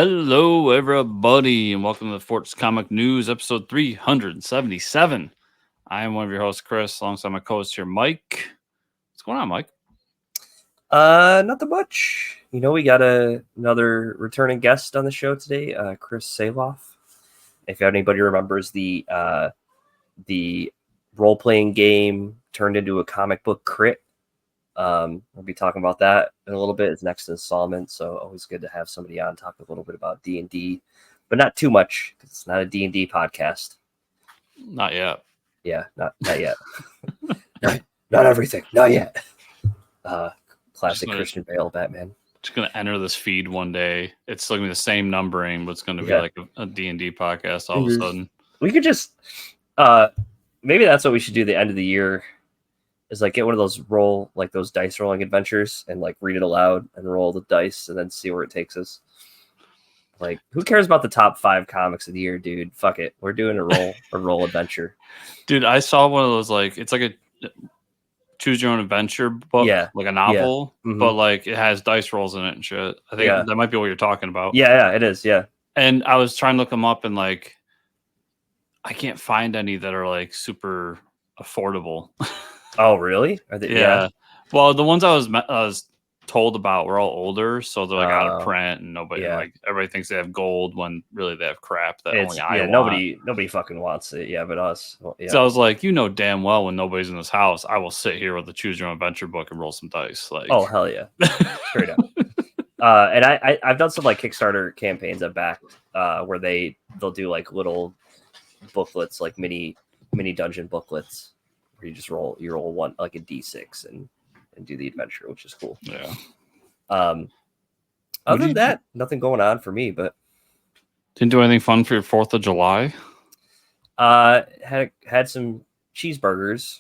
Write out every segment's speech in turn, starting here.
Hello, everybody, and welcome to the Forts Comic News, episode 377. I am one of your hosts, Chris, alongside my co-host here, Mike. What's going on, Mike? Not that much. We got another returning guest on the show today, Chris Saloff. If anybody remembers the role-playing game turned into a comic book crit, we'll be talking about that in a little bit. It's next installment, so always good to have somebody on talk a little bit about D&D, but not too much because it's not a D&D podcast. Not yet. Yeah, not yet. not everything. Not yet. Classic Christian Bale Batman. Just gonna enter this feed one day. It's still gonna be the same numbering, but it's gonna be like a D&D podcast all of a sudden. We could just maybe that's what we should do the end of the year. Is like get one of those those dice rolling adventures and like read it aloud and roll the dice and then see where it takes us. Like, who cares about the top 5 comics of the year, dude? Fuck it. We're doing a roll adventure. Dude, I saw one of those, it's like a choose your own adventure book, like a novel, but like it has dice rolls in it and shit. I think that might be what you're talking about. Yeah, it is. Yeah. And I was trying to look them up and I can't find any that are like super affordable. Oh, really? Are they, yeah. Well, the ones I was told about were all older, so they're like out of print, and everybody thinks they have gold when really they have crap that only I want. Nobody fucking wants it. Yeah, but us. Well, yeah. So I was like, damn well when nobody's in this house, I will sit here with the Choose Your Own Adventure book and roll some dice. Like, oh hell yeah, straight up. And I've done some like Kickstarter campaigns I've backed where they'll do like little booklets, like mini dungeon booklets. You just roll one like a D6 and do the adventure, which is cool. Yeah. Other than that, nothing going on for me. But didn't do anything fun for your 4th of July. Had some cheeseburgers,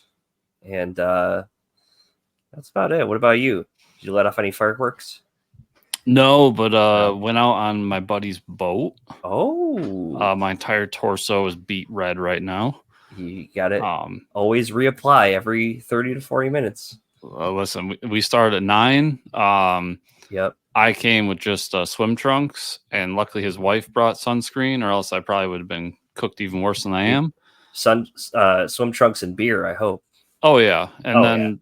and that's about it. What about you? Did you let off any fireworks? No, but went out on my buddy's boat. Oh. My entire torso is beet red right now. You got it. Always reapply every 30 to 40 minutes. Listen, we started at 9. Yep. I came with just swim trunks, and luckily his wife brought sunscreen, or else I probably would have been cooked even worse than I am. Swim trunks and beer, I hope. Oh yeah, and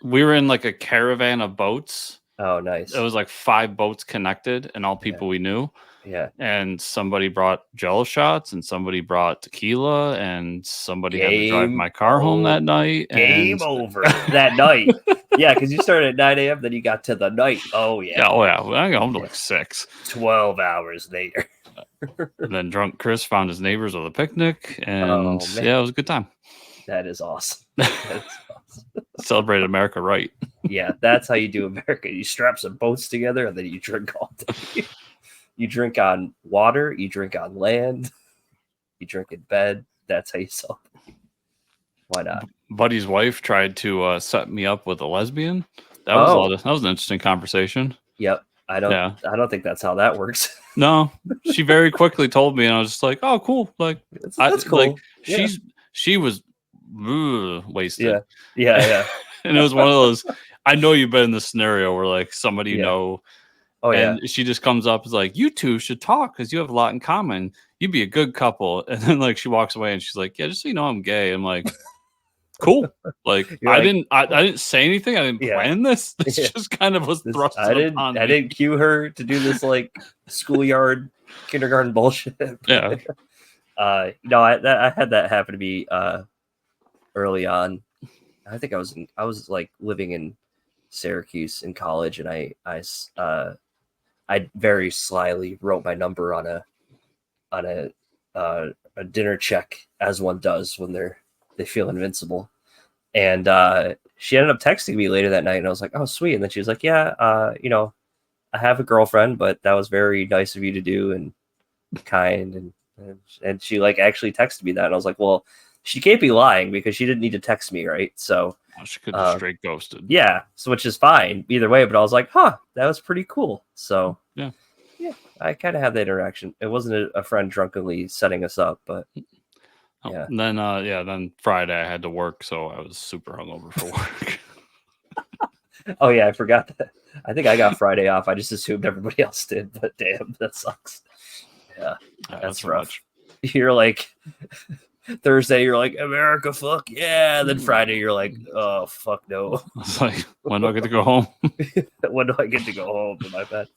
we were in like a caravan of boats. Oh, nice. It was like 5 boats connected, and all people we knew. Yeah. And somebody brought Jello shots, and somebody brought tequila, and somebody had to drive my car home that night. Game over that night. Yeah, because you started at 9 a.m., then you got to the night. Oh, yeah. Oh, yeah. Well, I got home to like 6. 12 hours later. And then drunk Chris found his neighbors with a picnic, and it was a good time. That is awesome. Celebrated America right. Yeah, that's how you do America. You strap some boats together, and then you drink all day. You drink on water, you drink on land, you drink in bed. That's how you celebrate. Why not? Buddy's wife tried to set me up with a lesbian. That was an interesting conversation. Yep. I don't think that's how that works. No, she very quickly told me, and I was just like, "Oh, cool!" Like that's cool. Like she was wasted. Yeah. And it was one of those. I know you've been in this scenario where like somebody you know. Oh, and she just comes up and is like, "You two should talk because you have a lot in common. You'd be a good couple." And then like she walks away and she's like, "Yeah, just so you know, I'm gay." I'm like, "Cool." Like I didn't say anything. I didn't plan this. This just kind of was thrust upon me. I didn't cue her to do this like schoolyard kindergarten bullshit. Yeah. I had that happen to me early on. I think I was like living in Syracuse in college, and I very slyly wrote my number on a dinner check, as one does when they feel invincible. And she ended up texting me later that night, and I was like, "Oh, sweet." And then she was like, "Yeah, I have a girlfriend, but that was very nice of you to do and kind." And she like actually texted me that, and I was like, "Well, she can't be lying because she didn't need to text me, right?" So she could have straight ghosted. Yeah, so which is fine either way. But I was like, "Huh, that was pretty cool." So yeah, I kind of had that interaction. It wasn't a friend drunkenly setting us up, but yeah. And then then Friday I had to work, so I was super hungover for work. Oh yeah, I forgot that. I think I got Friday off. I just assumed everybody else did, but damn, that sucks. Yeah, that's rough. Much. You're like Thursday, you're like America, fuck yeah. Then Friday, you're like, oh fuck no. It's like, when do I get to go home? When do I get to go home to my bed?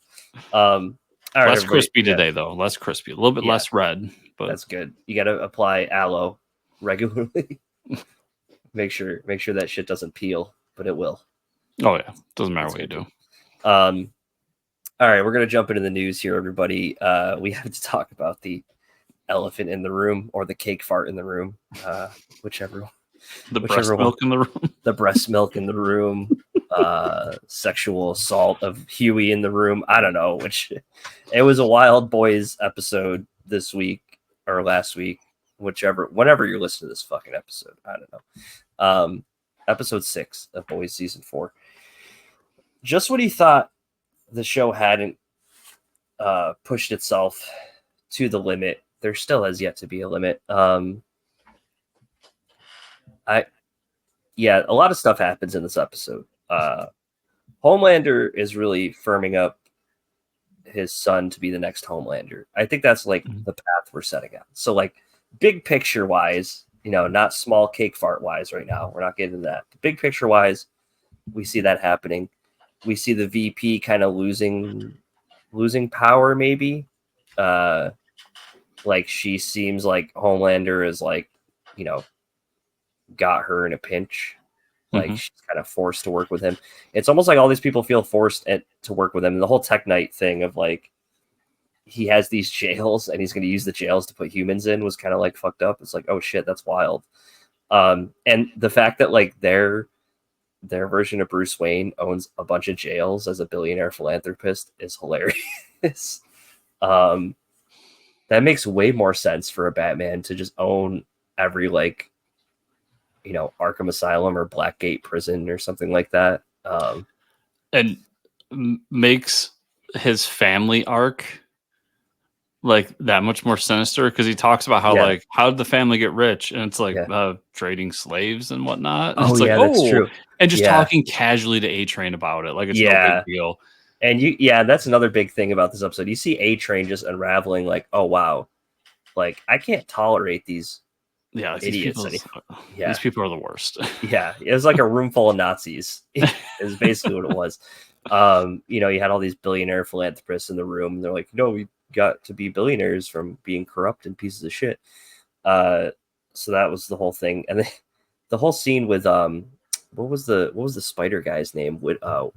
All right, less crispy today, though. Less crispy, a little bit less red, but that's good. You got to apply aloe regularly. make sure that shit doesn't peel, but it will. Oh yeah, doesn't matter what you do. All right, we're gonna jump into the news here, everybody. We have to talk about the elephant in the room or the cake fart in the room, whichever. The breast milk in the room. The breast milk in the room. Sexual assault of Huey in the room. I don't know which. It was a Wild Boys episode this week or last week, whenever you're listening to this fucking episode. I don't know. Episode 6 of Boys season 4. Just when he thought the show hadn't pushed itself to the limit, there still has yet to be a limit. A lot of stuff happens in this episode. Homelander is really firming up his son to be the next Homelander. I think that's like the path we're setting out. So like big picture wise, not small cake fart wise right now. We're not getting into that. Big picture wise, we see that happening. We see the VP kind of losing power, maybe. Like she seems like Homelander is like, got her in a pinch. Like she's kind of forced to work with him. It's almost like all these people feel forced to work with him. And the whole Tech Knight thing of like, he has these jails and he's going to use the jails to put humans in was kind of like fucked up. It's like, oh shit, that's wild. And the fact that like their version of Bruce Wayne owns a bunch of jails as a billionaire philanthropist is hilarious. That makes way more sense for a Batman to just own every like, Arkham Asylum or Blackgate prison or something like that. And makes his family arc like that much more sinister because he talks about how like how did the family get rich, and it's like trading slaves and whatnot. And it's like, that's true. And just talking casually to A-Train about it, like it's no big deal. And that's another big thing about this episode. You see A-Train just unraveling, like, oh wow, like I can't tolerate these idiots. These people are the worst. Yeah, it was like a room full of Nazis. Is basically what it was. You had all these billionaire philanthropists in the room, and they're like, we got to be billionaires from being corrupt and pieces of shit. So that was the whole thing, and the whole scene with what was the spider guy's name? Weber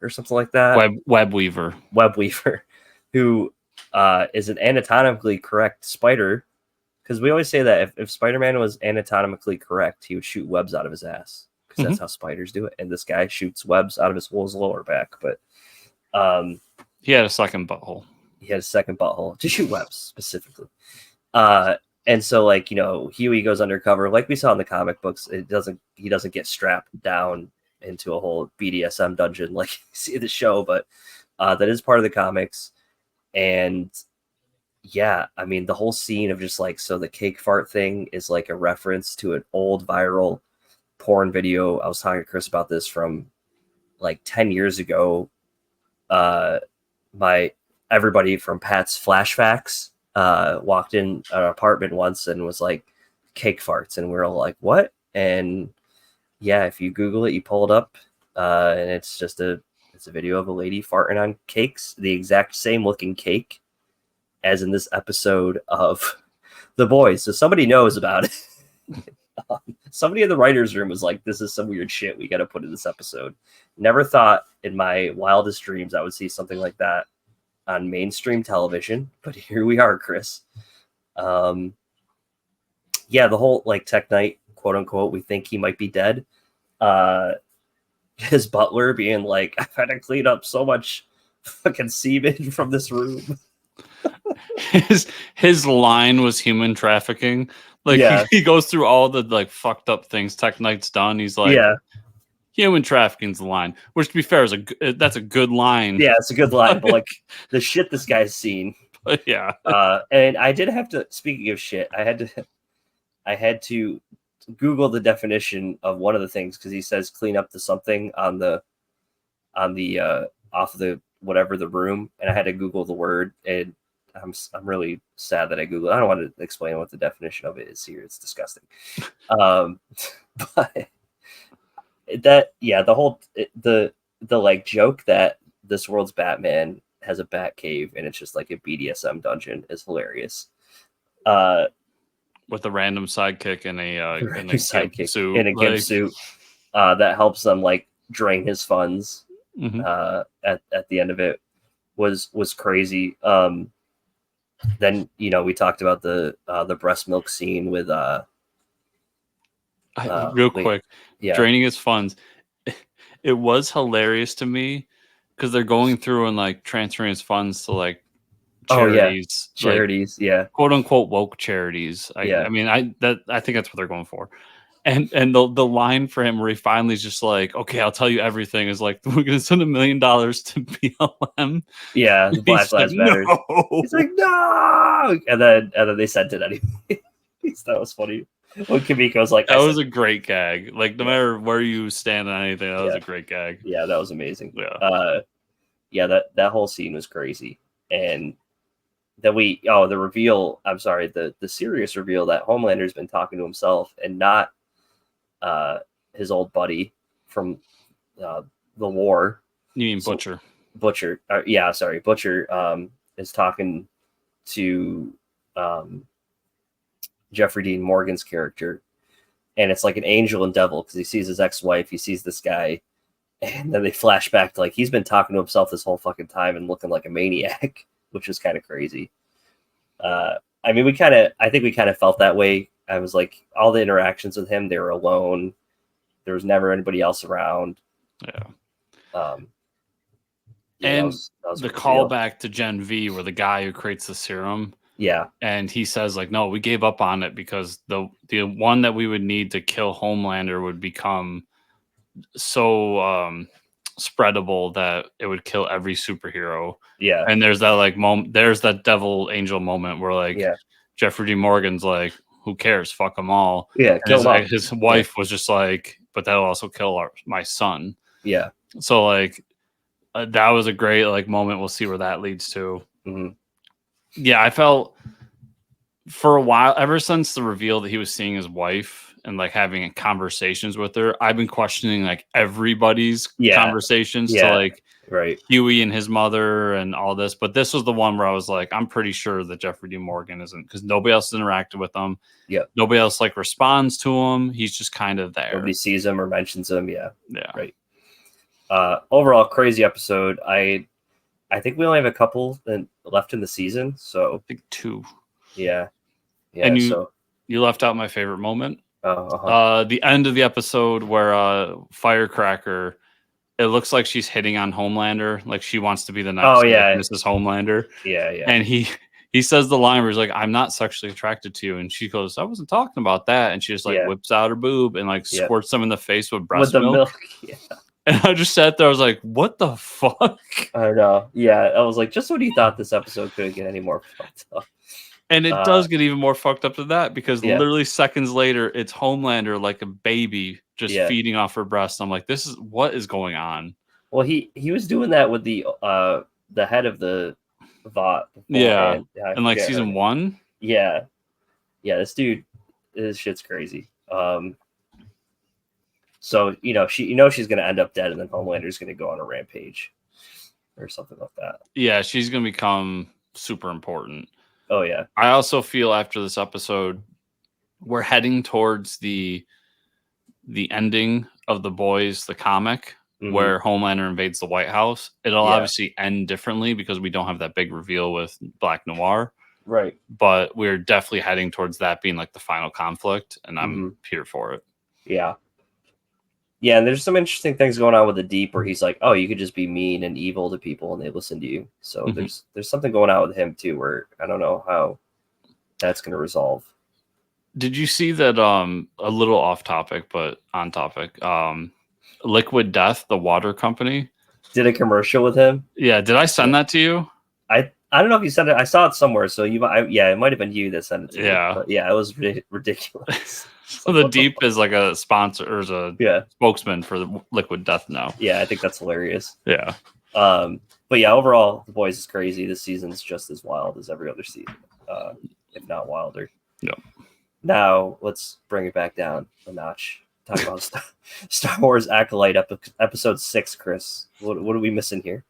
or something like that. Web Weaver, who is an anatomically correct spider, because we always say that if Spider-Man was anatomically correct, he would shoot webs out of his ass, because that's how spiders do it. And this guy shoots webs out of his lower back, but he had a second butthole. To shoot webs specifically. And so like, Huey goes undercover, like we saw in the comic books. He doesn't get strapped down into a whole BDSM dungeon like you see in the show, but that is part of the comics. And yeah, I mean, the whole scene of just like, so the cake fart thing is like a reference to an old viral porn video. I was talking to Chris about this from like 10 years ago. Everybody from Pat's Flashbacks walked in an apartment once and was like, cake farts. And we're all like, what? And yeah, if you Google it, you pull it up, and it's just a video of a lady farting on cakes, the exact same looking cake as in this episode of The Boys. So somebody knows about it. Somebody in the writer's room was like, this is some weird shit we got to put in this episode. Never thought in my wildest dreams I would see something like that on mainstream television, but here we are, Chris. The whole like Tech Knight, quote unquote, we think he might be dead. His butler being like, I've had to clean up so much fucking semen from this room. His line was human trafficking. Like he goes through all the like fucked up things Tech Knight's done. He's like, human trafficking's the line, which to be fair that's a good line. Yeah, it's a good line, but like the shit this guy's seen. Yeah. And I did have to, speaking of shit, I had to Google the definition of one of the things because he says clean up the something on the off the whatever the room, and I had to Google the word, and I'm really sad that I Googled. I don't want to explain what the definition of it is here. It's disgusting. But the like joke that this world's Batman has a bat cave and it's just like a BDSM dungeon is hilarious. With a random sidekick in a sidekick suit, in a gimp suit that helps them like drain his funds. Mm-hmm. At the end of it was crazy. Then we talked about the breast milk scene with real quick, draining his funds. It was hilarious to me because they're going through and like transferring his funds to like charities, charities, like, quote unquote woke charities. I mean, I think that's what they're going for. And the line for him where he finally is just like, okay, I'll tell you everything, is like, we're gonna send $1 million to BLM. Yeah, the Black Lives Matter. No! He's like, no, and then they sent it anyway. That was funny. When Kimiko's like, that was a great gag. Like, no matter where you stand on anything, that was a great gag. Yeah, that was amazing. Yeah. That whole scene was crazy. And then the reveal, I'm sorry, the serious reveal that Homelander's been talking to himself and not his old buddy from the war. You mean Butcher? Butcher. Butcher is talking to Jeffrey Dean Morgan's character, and it's like an angel and devil because he sees his ex-wife, he sees this guy, and then they flash back to like he's been talking to himself this whole fucking time and looking like a maniac, which is kind of crazy. I mean, I think we kind of felt that way. I was like, all the interactions with him, they were alone. There was never anybody else around. Yeah. And that was the callback to Gen V, where the guy who creates the serum. Yeah. And he says, like, no, we gave up on it because the one that we would need to kill Homelander would become so spreadable that it would kill every superhero. Yeah. And there's that like moment, there's that devil angel moment where like Jeffrey D. Morgan's like, who cares? Fuck them all. Yeah. His wife was just like, but that'll also kill my son. Yeah. So like that was a great like moment. We'll see where that leads to. Mm-hmm. Yeah, I felt for a while, ever since the reveal that he was seeing his wife and like having conversations with her, I've been questioning like everybody's conversations to like Huey and his mother and all this. But this was the one where I was like, I'm pretty sure that Jeffrey D. Morgan isn't, because nobody else has interacted with him. Yeah. Nobody else like responds to him. He's just kind of there. Nobody sees him or mentions him. Yeah. Yeah. Right. Overall, crazy episode. I think we only have a couple left in the season, so I think 2. Yeah. And you left out my favorite moment. Uh-huh. The end of the episode where Firecracker, it looks like she's hitting on Homelander, like she wants to be the next Mrs. Homelander. Yeah. And he says the line where he's like, "I'm not sexually attracted to you," and she goes, "I wasn't talking about that," and she just like whips out her boob and like squirts them in the face with breast milk. Yeah. And I just sat there. I was like, "What the fuck?" I know. Yeah, I was like, just when you thought this episode couldn't get any more fucked up. And it does get even more fucked up than that, because literally seconds later, it's Homelander like a baby just feeding off her breast. I'm like, what is going on? Well, he was doing that with the head of the Vought. Yeah, in like season 1. Yeah. This shit's crazy. So she's gonna end up dead, and then Homelander's gonna go on a rampage or something like that. Yeah, she's gonna become super important. Oh yeah. I also feel after this episode, we're heading towards the ending of The Boys, the comic, where Homelander invades the White House. It'll obviously end differently because we don't have that big reveal with Black Noir. Right. But we're definitely heading towards that being like the final conflict, and I'm here for it. Yeah. Yeah, and there's some interesting things going on with the Deep where he's like, oh, you could just be mean and evil to people and they listen to you. So there's something going on with him too, where I don't know how that's going to resolve. Did you see that a little off topic but on topic, Liquid Death, the water company, did a commercial with him? Yeah, did I send that to you? I I don't know if you sent it. I saw it somewhere, so you might. Yeah, it might have been you that sent it to me. Yeah. But yeah, it was ridiculous. So the Deep is like a sponsor or is a spokesman for the Liquid Death now. Yeah, I think that's hilarious. Yeah. But yeah, overall, The Boys is crazy. This season's just as wild as every other season, if not wilder. Yep. Now let's bring it back down a notch. Talk about Star Wars Acolyte episode 6, Chris. What are we missing here?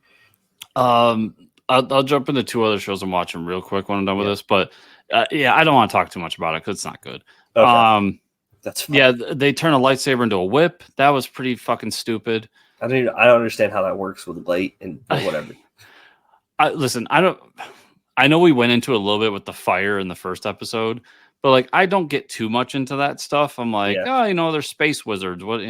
I'll jump into 2 other shows I'm watching real quick when I'm done with this, but I don't want to talk too much about it because it's not good. Okay. That's fine. Yeah, they turn a lightsaber into a whip. That was pretty fucking stupid. I don't understand how that works with light and whatever. Listen, I know we went into it a little bit with the fire in the first episode, but like I don't get too much into that stuff. I'm like, they're space wizards. What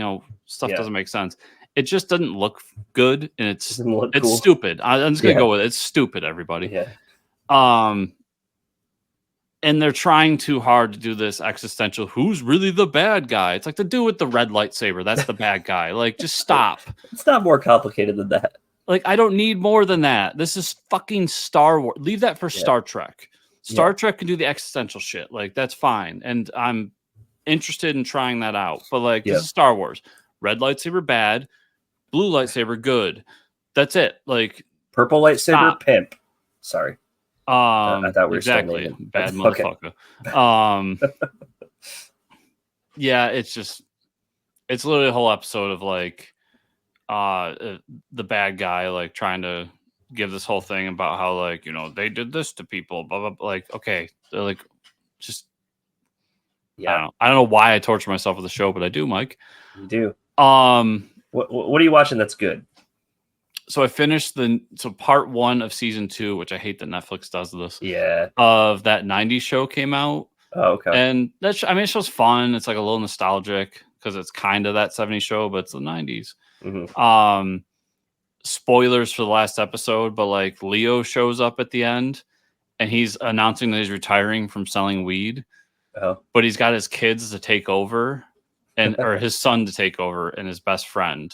stuff doesn't make sense. It just doesn't look good, and it's cool. stupid. I'm just gonna go with it. It's stupid, everybody. Yeah. And they're trying too hard to do this existential. Who's really the bad guy? It's like the dude with the red lightsaber. That's the bad guy. Like, just stop. It's not more complicated than that. Like, I don't need more than that. This is fucking Star Wars. Leave that for Star Trek. Star Trek can do the existential shit. Like, that's fine. And I'm interested in trying that out. But, like, this is Star Wars. Red lightsaber, bad. Blue lightsaber, good. That's it. Like, purple lightsaber, pimp. Sorry. I thought we were exactly bad motherfucker. Yeah, it's literally a whole episode of like the bad guy like trying to give this whole thing about how like they did this to people, blah blah, blah. Like, okay, they're like just I don't know why I torture myself with the show, but I do, Mike. You do. What are you watching that's good? So I finished part 1 of season 2, which I hate that Netflix does this. Yeah. Of that 90s show came out. Oh, okay. And it show's fun. It's like a little nostalgic because it's kind of that 70s show, but it's the 90s. Mm-hmm. Spoilers for the last episode, but like Leo shows up at the end and he's announcing that he's retiring from selling weed. Oh. But he's got his kids to take over or his son to take over and his best friend.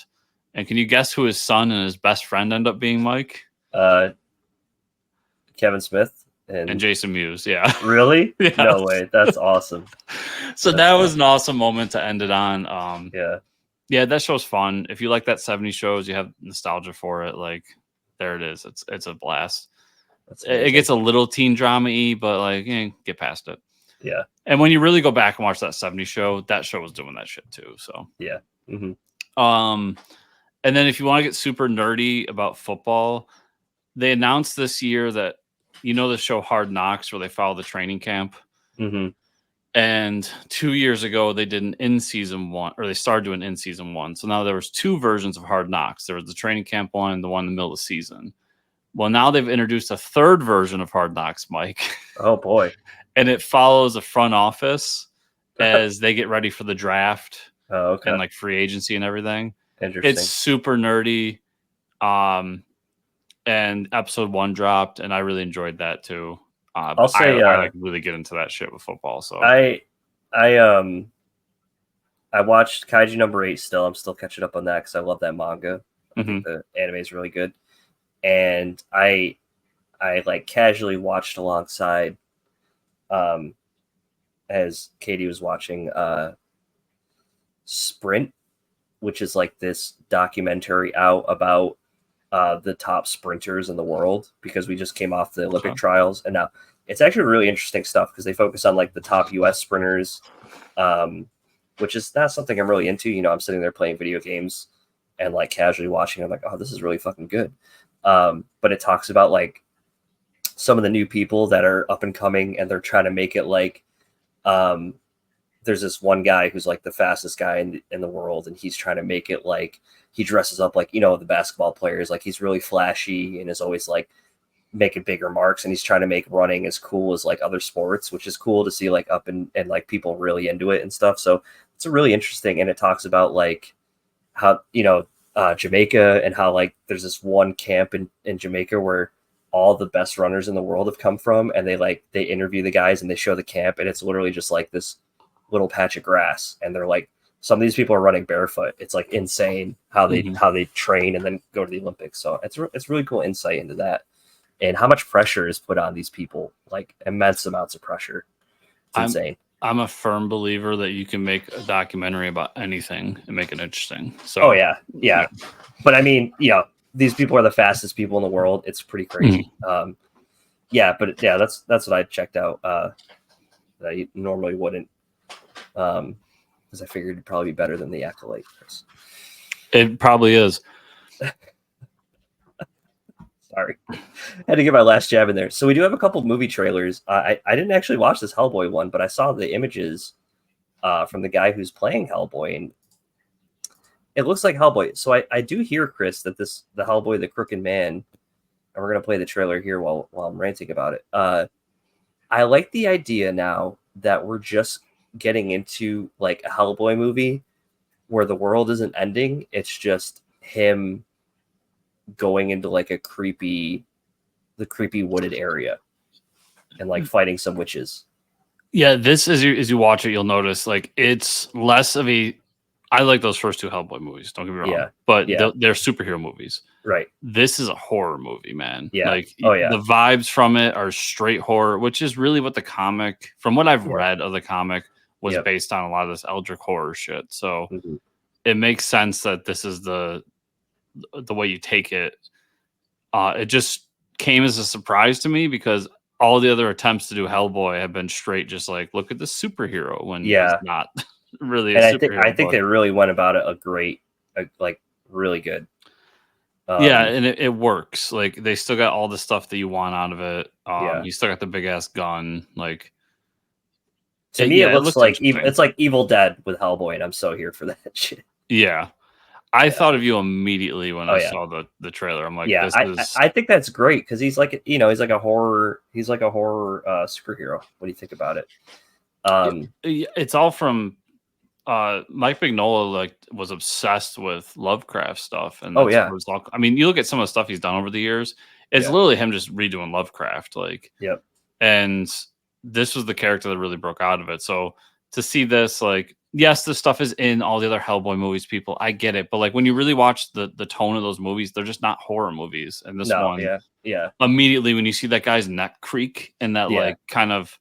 And can you guess who his son and his best friend end up being, Mike? Kevin Smith and Jason Mewes. Yeah. Really? Yes. No way. That's awesome. That was an awesome moment to end it on. Yeah, that show's fun. If you like that 70s shows, you have nostalgia for it. Like, there it is. It's a blast. It gets a little teen drama-y, but like, get past it. Yeah. And when you really go back and watch that 70s show, that show was doing that shit too. So yeah. Mm-hmm. And then if you want to get super nerdy about football, they announced this year that, the show Hard Knocks where they follow the training camp. Mm-hmm. And 2 years ago, they did an in-season one, or they started doing in-season one. So now there was 2 versions of Hard Knocks. There was the training camp one and the one in the middle of the season. Well, now they've introduced a 3rd version of Hard Knocks, Mike. Oh, boy. And it follows a front office as they get ready for the draft and like free agency and everything. Interesting. It's super nerdy. And episode 1 dropped, and I really enjoyed that too. I'll say I like really get into that shit with football. So I watched Kaiju number 8 still. I'm still catching up on that because I love that manga. I think the anime is really good. And I like casually watched alongside as Katie was watching Sprint, which is like this documentary out about the top sprinters in the world, because we just came off the Olympic trials, and now it's actually really interesting stuff because they focus on like the top US sprinters, which is not something I'm really into. I'm sitting there playing video games and like casually watching. I'm like, oh, this is really fucking good. But it talks about like some of the new people that are up and coming, and they're trying to make it like, there's this one guy who's like the fastest guy in the world, and he's trying to make it like he dresses up like, the basketball players, like he's really flashy and is always like making bigger marks, and he's trying to make running as cool as like other sports, which is cool to see like up and like people really into it and stuff. So it's a really interesting, and it talks about like how, Jamaica, and how like there's this one camp in Jamaica where all the best runners in the world have come from, and they interview the guys and they show the camp, and it's literally just like this little patch of grass, and they're like, some of these people are running barefoot. It's like insane how they train and then go to the Olympics. So it's really cool insight into that. and how much pressure is put on these people, like immense amounts of pressure. It's insane. I'm a firm believer that you can make a documentary about anything and make it interesting. So, oh yeah. But I mean, these people are the fastest people in the world. It's pretty crazy. But that's what I checked out. That I normally wouldn't, because I figured it'd probably be better than the Acolyte. It probably is. Sorry, I had to get my last jab in there. So we do have a couple movie trailers. I didn't actually watch this Hellboy one, but I saw the images from the guy who's playing Hellboy, and it looks like Hellboy. So I do hear, Chris, that the Hellboy the Crooked Man, and we're gonna play the trailer here while I'm ranting about it. I like the idea now that we're just getting into like a Hellboy movie where the world isn't ending. It's just him going into like the creepy wooded area and like fighting some witches. Yeah, this as you watch it, you'll notice like it's less of a. I like those first two Hellboy movies. Don't get me wrong, but they're superhero movies. Right. This is a horror movie, man. Yeah. Like the vibes from it are straight horror, which is really what the comic, from what I've read of the comic, was based on a lot of this eldritch horror shit. So it makes sense that this is the way you take it. It just came as a surprise to me because all the other attempts to do Hellboy have been straight, just like, look at this superhero when he's not really a superhero. I think they really went about it really good. And it works. Like they still got all the stuff that you want out of it. You still got the big ass gun. Like to me, it looks like it's like Evil Dead with Hellboy, and I'm so here for that shit. Yeah. I thought of you immediately when I saw the trailer. I'm like, I think that's great because he's like, he's like a horror superhero. What do you think about it? It's all from Mike Mignola was obsessed with Lovecraft stuff, and I mean, you look at some of the stuff he's done over the years. It's literally him just redoing Lovecraft, and this was the character that really broke out of it. So to see this, like, yes, this stuff is in all the other Hellboy movies, people, I get it, but like when you really watch the tone of those movies, they're just not horror movies. And this one, immediately when you see that guy's neck creak and that like kind of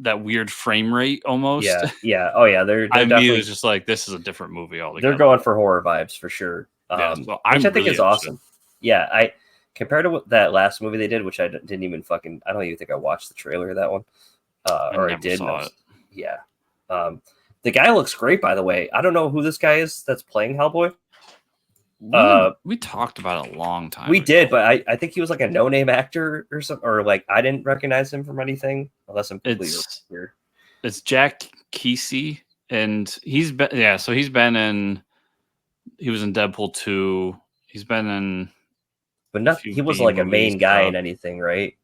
that weird frame rate almost. They're I immediately was just like, this is a different movie altogether. They're going for horror vibes for sure. Which I think is awesome. Yeah, I compared to that last movie they did, which I didn't even I don't even think I watched the trailer of that one. Or I did. Yeah. The guy looks great, by the way. I don't know who this guy is that's playing Hellboy. We talked about it a long time ago. Did, but I think he was like a no-name actor or something, or like I didn't recognize him from anything unless I'm completely weird. It's Jack Kesey, and he was in Deadpool 2. He's been in, but he wasn't like a main guy in anything, right?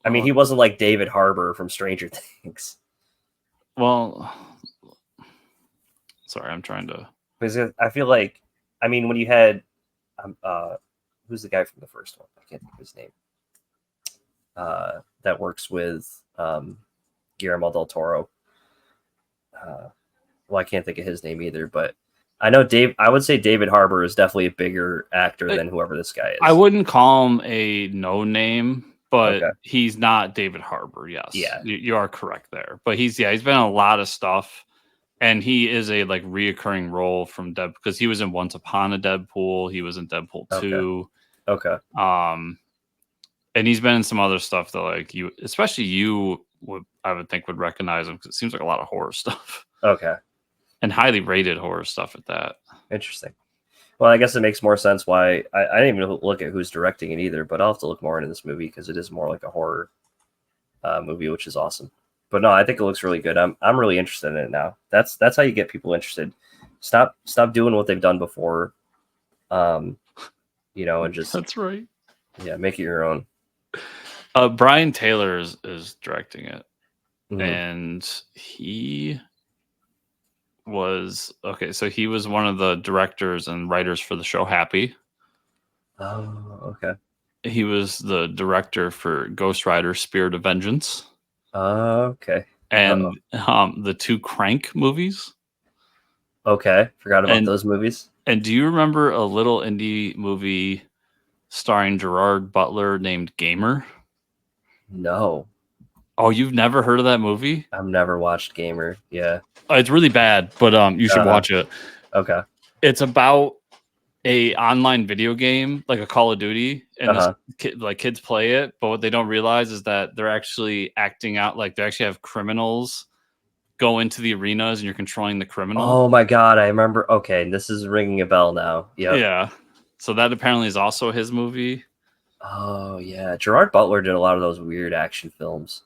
I mean, he wasn't like David Harbour from Stranger Things. Well, sorry, I'm trying to. Because I feel like, I mean, when you had, who's the guy from the first one? I can't think of his name. That works with Guillermo del Toro. Well, I can't think of his name either, but I know I would say David Harbour is definitely a bigger actor than whoever this guy is. I wouldn't call him a no name. But he's not David Harbour. Yes, you are correct there. But he's been in a lot of stuff, and he is a like reoccurring role from Deadpool because he was in Once Upon a Deadpool. He was in Deadpool 2. Okay. And he's been in some other stuff that like I would think would recognize him because it seems like a lot of horror stuff. Okay. And highly rated horror stuff at that. Interesting. Well, I guess it makes more sense why I didn't even look at who's directing it either, but I'll have to look more into this movie because it is more like a horror movie, which is awesome. But no, I think it looks really good. I'm really interested in it now. That's how you get people interested. Stop doing what they've done before, and just that's right. Yeah, make it your own. Brian Taylor is directing it, and he was so he was one of the directors and writers for the show Happy. Oh, okay. He was the director for Ghost Rider Spirit of Vengeance. Okay. And the 2 Crank movies. Okay. Forgot about those movies. And do you remember a little indie movie starring Gerard Butler named Gamer? No. Oh, you've never heard of that movie? I've never watched Gamer. Yeah. It's really bad, but you should watch it. Okay. It's about a online video game, like a Call of Duty, and kids play it, but what they don't realize is that they're actually acting out, like they actually have criminals go into the arenas and you're controlling the criminal. Oh my god, I remember. Okay, this is ringing a bell now. Yep. Yeah. So that apparently is also his movie. Oh yeah, Gerard Butler did a lot of those weird action films.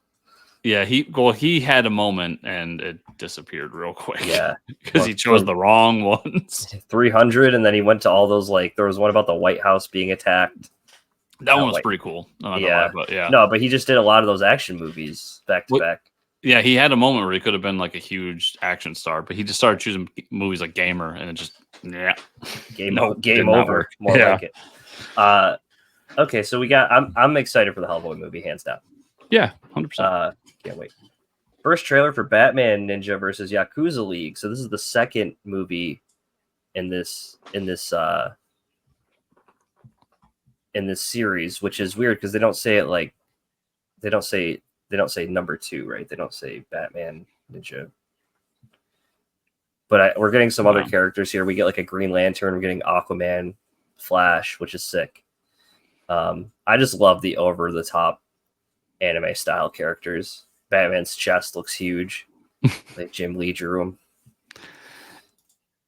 Yeah, he had a moment and it disappeared real quick. Yeah, because he chose the wrong ones. 300, and then he went to all those, like there was one about the White House being attacked. That one was pretty cool. But he just did a lot of those action movies back to back. Yeah, he had a moment where he could have been like a huge action star, but he just started choosing movies like Gamer, and it just game over. More like it. Okay, so we got. I'm excited for the Hellboy movie, hands down. Yeah, 100%. Can't wait. First trailer for Batman Ninja versus Yakuza League. So this is the second movie in this series, which is weird because they don't say it like they don't say number 2, right? They don't say Batman Ninja. But we're getting some other characters here. We get like a Green Lantern. We're getting Aquaman, Flash, which is sick. I just love the over the top anime style characters. Batman's chest looks huge. Like Jim Lee drew him.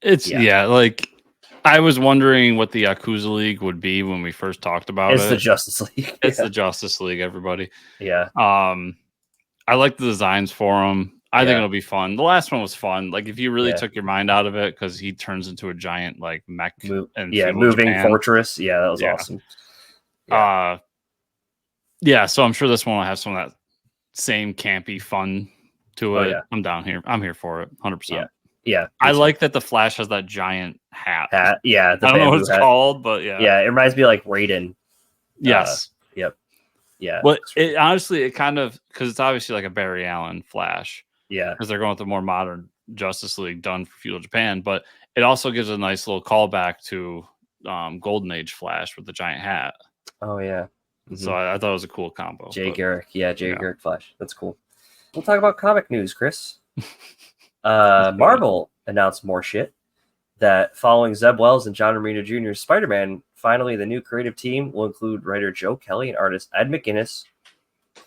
It's like I was wondering what the Yakuza League would be when we first talked about it. It's the Justice League. It's the Justice League, everybody. Yeah. I like the designs for them. I think it'll be fun. The last one was fun. Like if you really took your mind out of it, because he turns into a giant like mech moving fortress. Yeah, that was awesome. So I'm sure this one will have some of that same campy fun to it. I'm down here. I'm here for it. 100%. Yeah. I like that the Flash has that giant hat. Yeah. I don't know what it's called, but yeah. It reminds me of like Raiden. Yes. Yep. Yeah. Well, it kind of, because it's obviously like a Barry Allen Flash. Yeah. Because they're going with the more modern Justice League done for feudal Japan, but it also gives a nice little callback to Golden Age Flash with the giant hat. Oh yeah. Mm-hmm. So I thought it was a cool combo. Garrick Flash. That's cool. We'll talk about comic news, Chris. Marvel announced more shit. That following Zeb Wells and John Romita Jr.'s Spider-Man, finally the new creative team will include writer Joe Kelly and artist Ed McGuinness,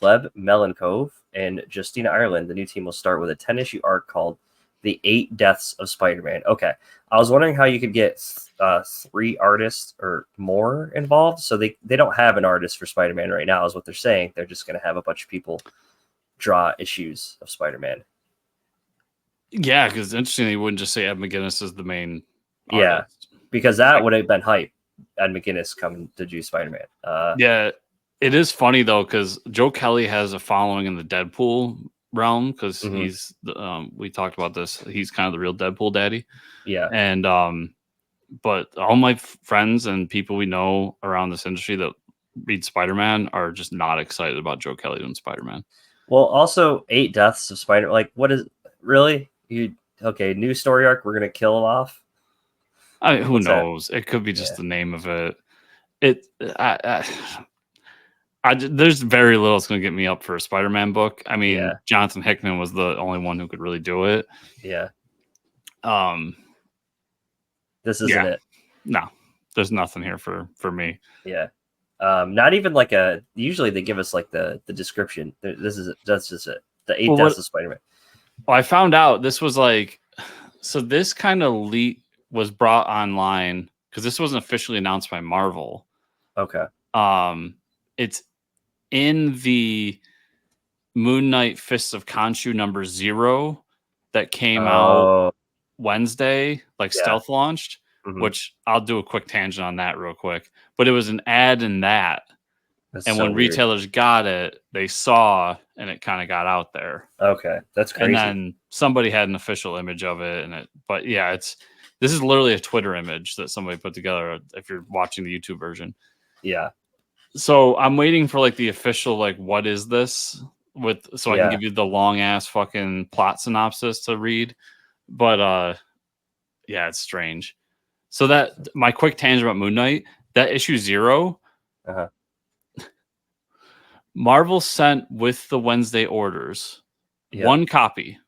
Gleb Melenkov, and Justina Ireland. The new team will start with a 10-issue arc called The 8 Deaths of Spider-Man. Okay. I was wondering how you could get 3 artists or more involved. So they don't have an artist for Spider-Man right now, is what they're saying. They're just going to have a bunch of people draw issues of Spider-Man. Yeah, because interestingly, you wouldn't just say Ed McGuinness is the main artist. Yeah, because that would have been hype. Ed McGuinness coming to do Spider-Man. Yeah, it is funny though, because Joe Kelly has a following in the Deadpool realm, because he's we talked about this. He's kind of the real Deadpool daddy. Yeah, and but all my friends and people we know around this industry that read Spider-Man are just not excited about Joe Kelly doing Spider-Man. Well, also 8 Deaths of Spider. Like, what is really? New story arc, we're gonna kill him off. I mean, who knows? It could be just the name of it. There's very little that's gonna get me up for a Spider-Man book. I mean, Jonathan Hickman was the only one who could really do it. Yeah. This isn't it. No, there's nothing here for me. Yeah. Not even like usually they give us like the description. That's just it. The 8 Deaths of Spider-Man. Well, I found out this was like, so this kind of was brought online because this wasn't officially announced by Marvel. Okay. It's in the Moon Knight Fists of Khonshu #0 that came out Wednesday, stealth launched, which I'll do a quick tangent on that real quick. But it was an ad in that. And when retailers got it, they saw, and it kind of got out there. Okay, that's crazy. And then somebody had an official image of it, but this is literally a Twitter image that somebody put together. If you're watching the YouTube version, yeah. So I'm waiting for the official what is this I can give you the long ass fucking plot synopsis to read. But it's strange. So that my quick tangent about Moon Knight, that issue 0. Uh-huh. Marvel sent with the Wednesday orders one copy,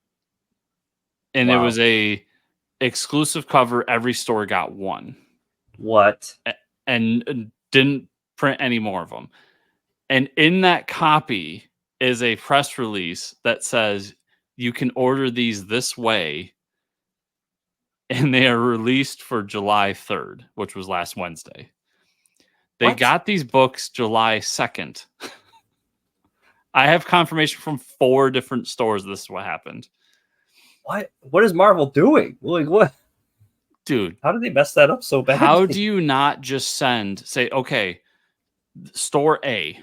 and it was a exclusive cover. Every store got one. What? And didn't print any more of them. And in that copy is a press release that says you can order these this way, and they are released for July 3rd, which was last Wednesday. They got these books July 2nd. I have confirmation from 4 different stores this is what happened. What is Marvel doing? Like, what? Dude. How did they mess that up so badly? How do you not just say, okay, store A,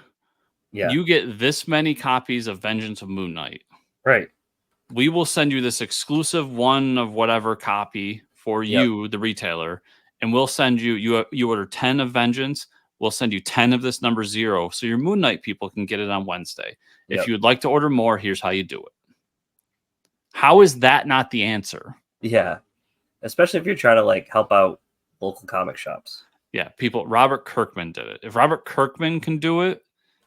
you get this many copies of Vengeance of Moon Knight. Right. We will send you this exclusive one of whatever copy for you, the retailer, and we'll send you order 10 of Vengeance. We'll send you 10 of this number 0, so your Moon Knight people can get it on Wednesday. If you would like to order more, here's how you do it. How is that not the answer? Yeah. Especially if you're trying to like help out local comic shops. Yeah, Robert Kirkman did it. If Robert Kirkman can do it,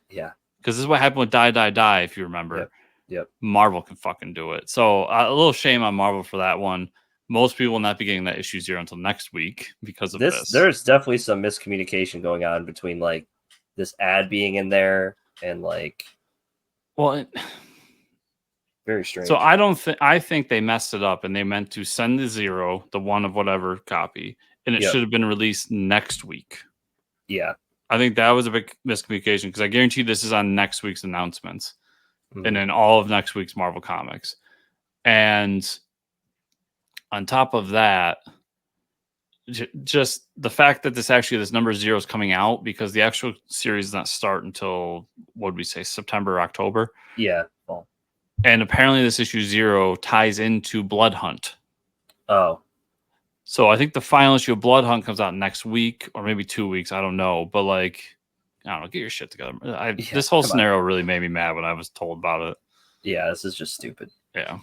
because this is what happened with Die, if you remember. Yep. Marvel can fucking do it. So a little shame on Marvel for that one. Most people will not be getting that issue 0 until next week because of this. There's definitely some miscommunication going on between like this ad being in there and like. Well, very strange. So I think they messed it up and they meant to send the 0, the one of whatever copy, and it should have been released next week. Yeah. I think that was a big miscommunication because I guarantee this is on next week's announcements and then all of next week's Marvel Comics. And on top of that, just the fact that this number 0 is coming out because the actual series does not start until, what would we say, September or October? Yeah. Well. And apparently this issue 0 ties into Blood Hunt. Oh. So I think the final issue of Blood Hunt comes out next week or maybe 2 weeks. I don't know. But like, I don't know. Get your shit together. This whole scenario really made me mad when I was told about it. Yeah, this is just stupid. Yeah.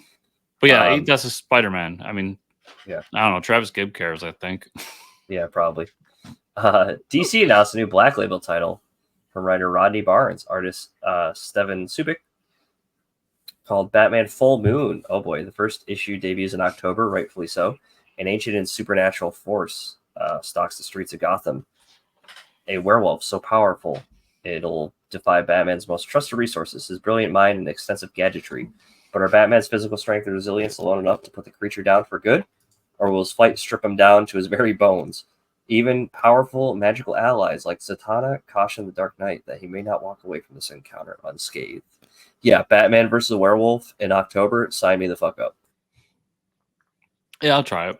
But yeah, that's a Spider-Man. I mean, yeah. I don't know. Travis Gibb cares, I think. Yeah, probably. DC announced a new Black Label title from writer Rodney Barnes, artist Steven Subic, called Batman Full Moon. Oh boy, the first issue debuts in October, rightfully so. An ancient and supernatural force stalks the streets of Gotham. A werewolf so powerful it'll defy Batman's most trusted resources, his brilliant mind and extensive gadgetry. But are Batman's physical strength and resilience alone enough to put the creature down for good? Or will his fight strip him down to his very bones? Even powerful magical allies like Zatanna caution the Dark Knight that he may not walk away from this encounter unscathed. Yeah, Batman versus a werewolf in October. Sign me the fuck up. Yeah, I'll try it.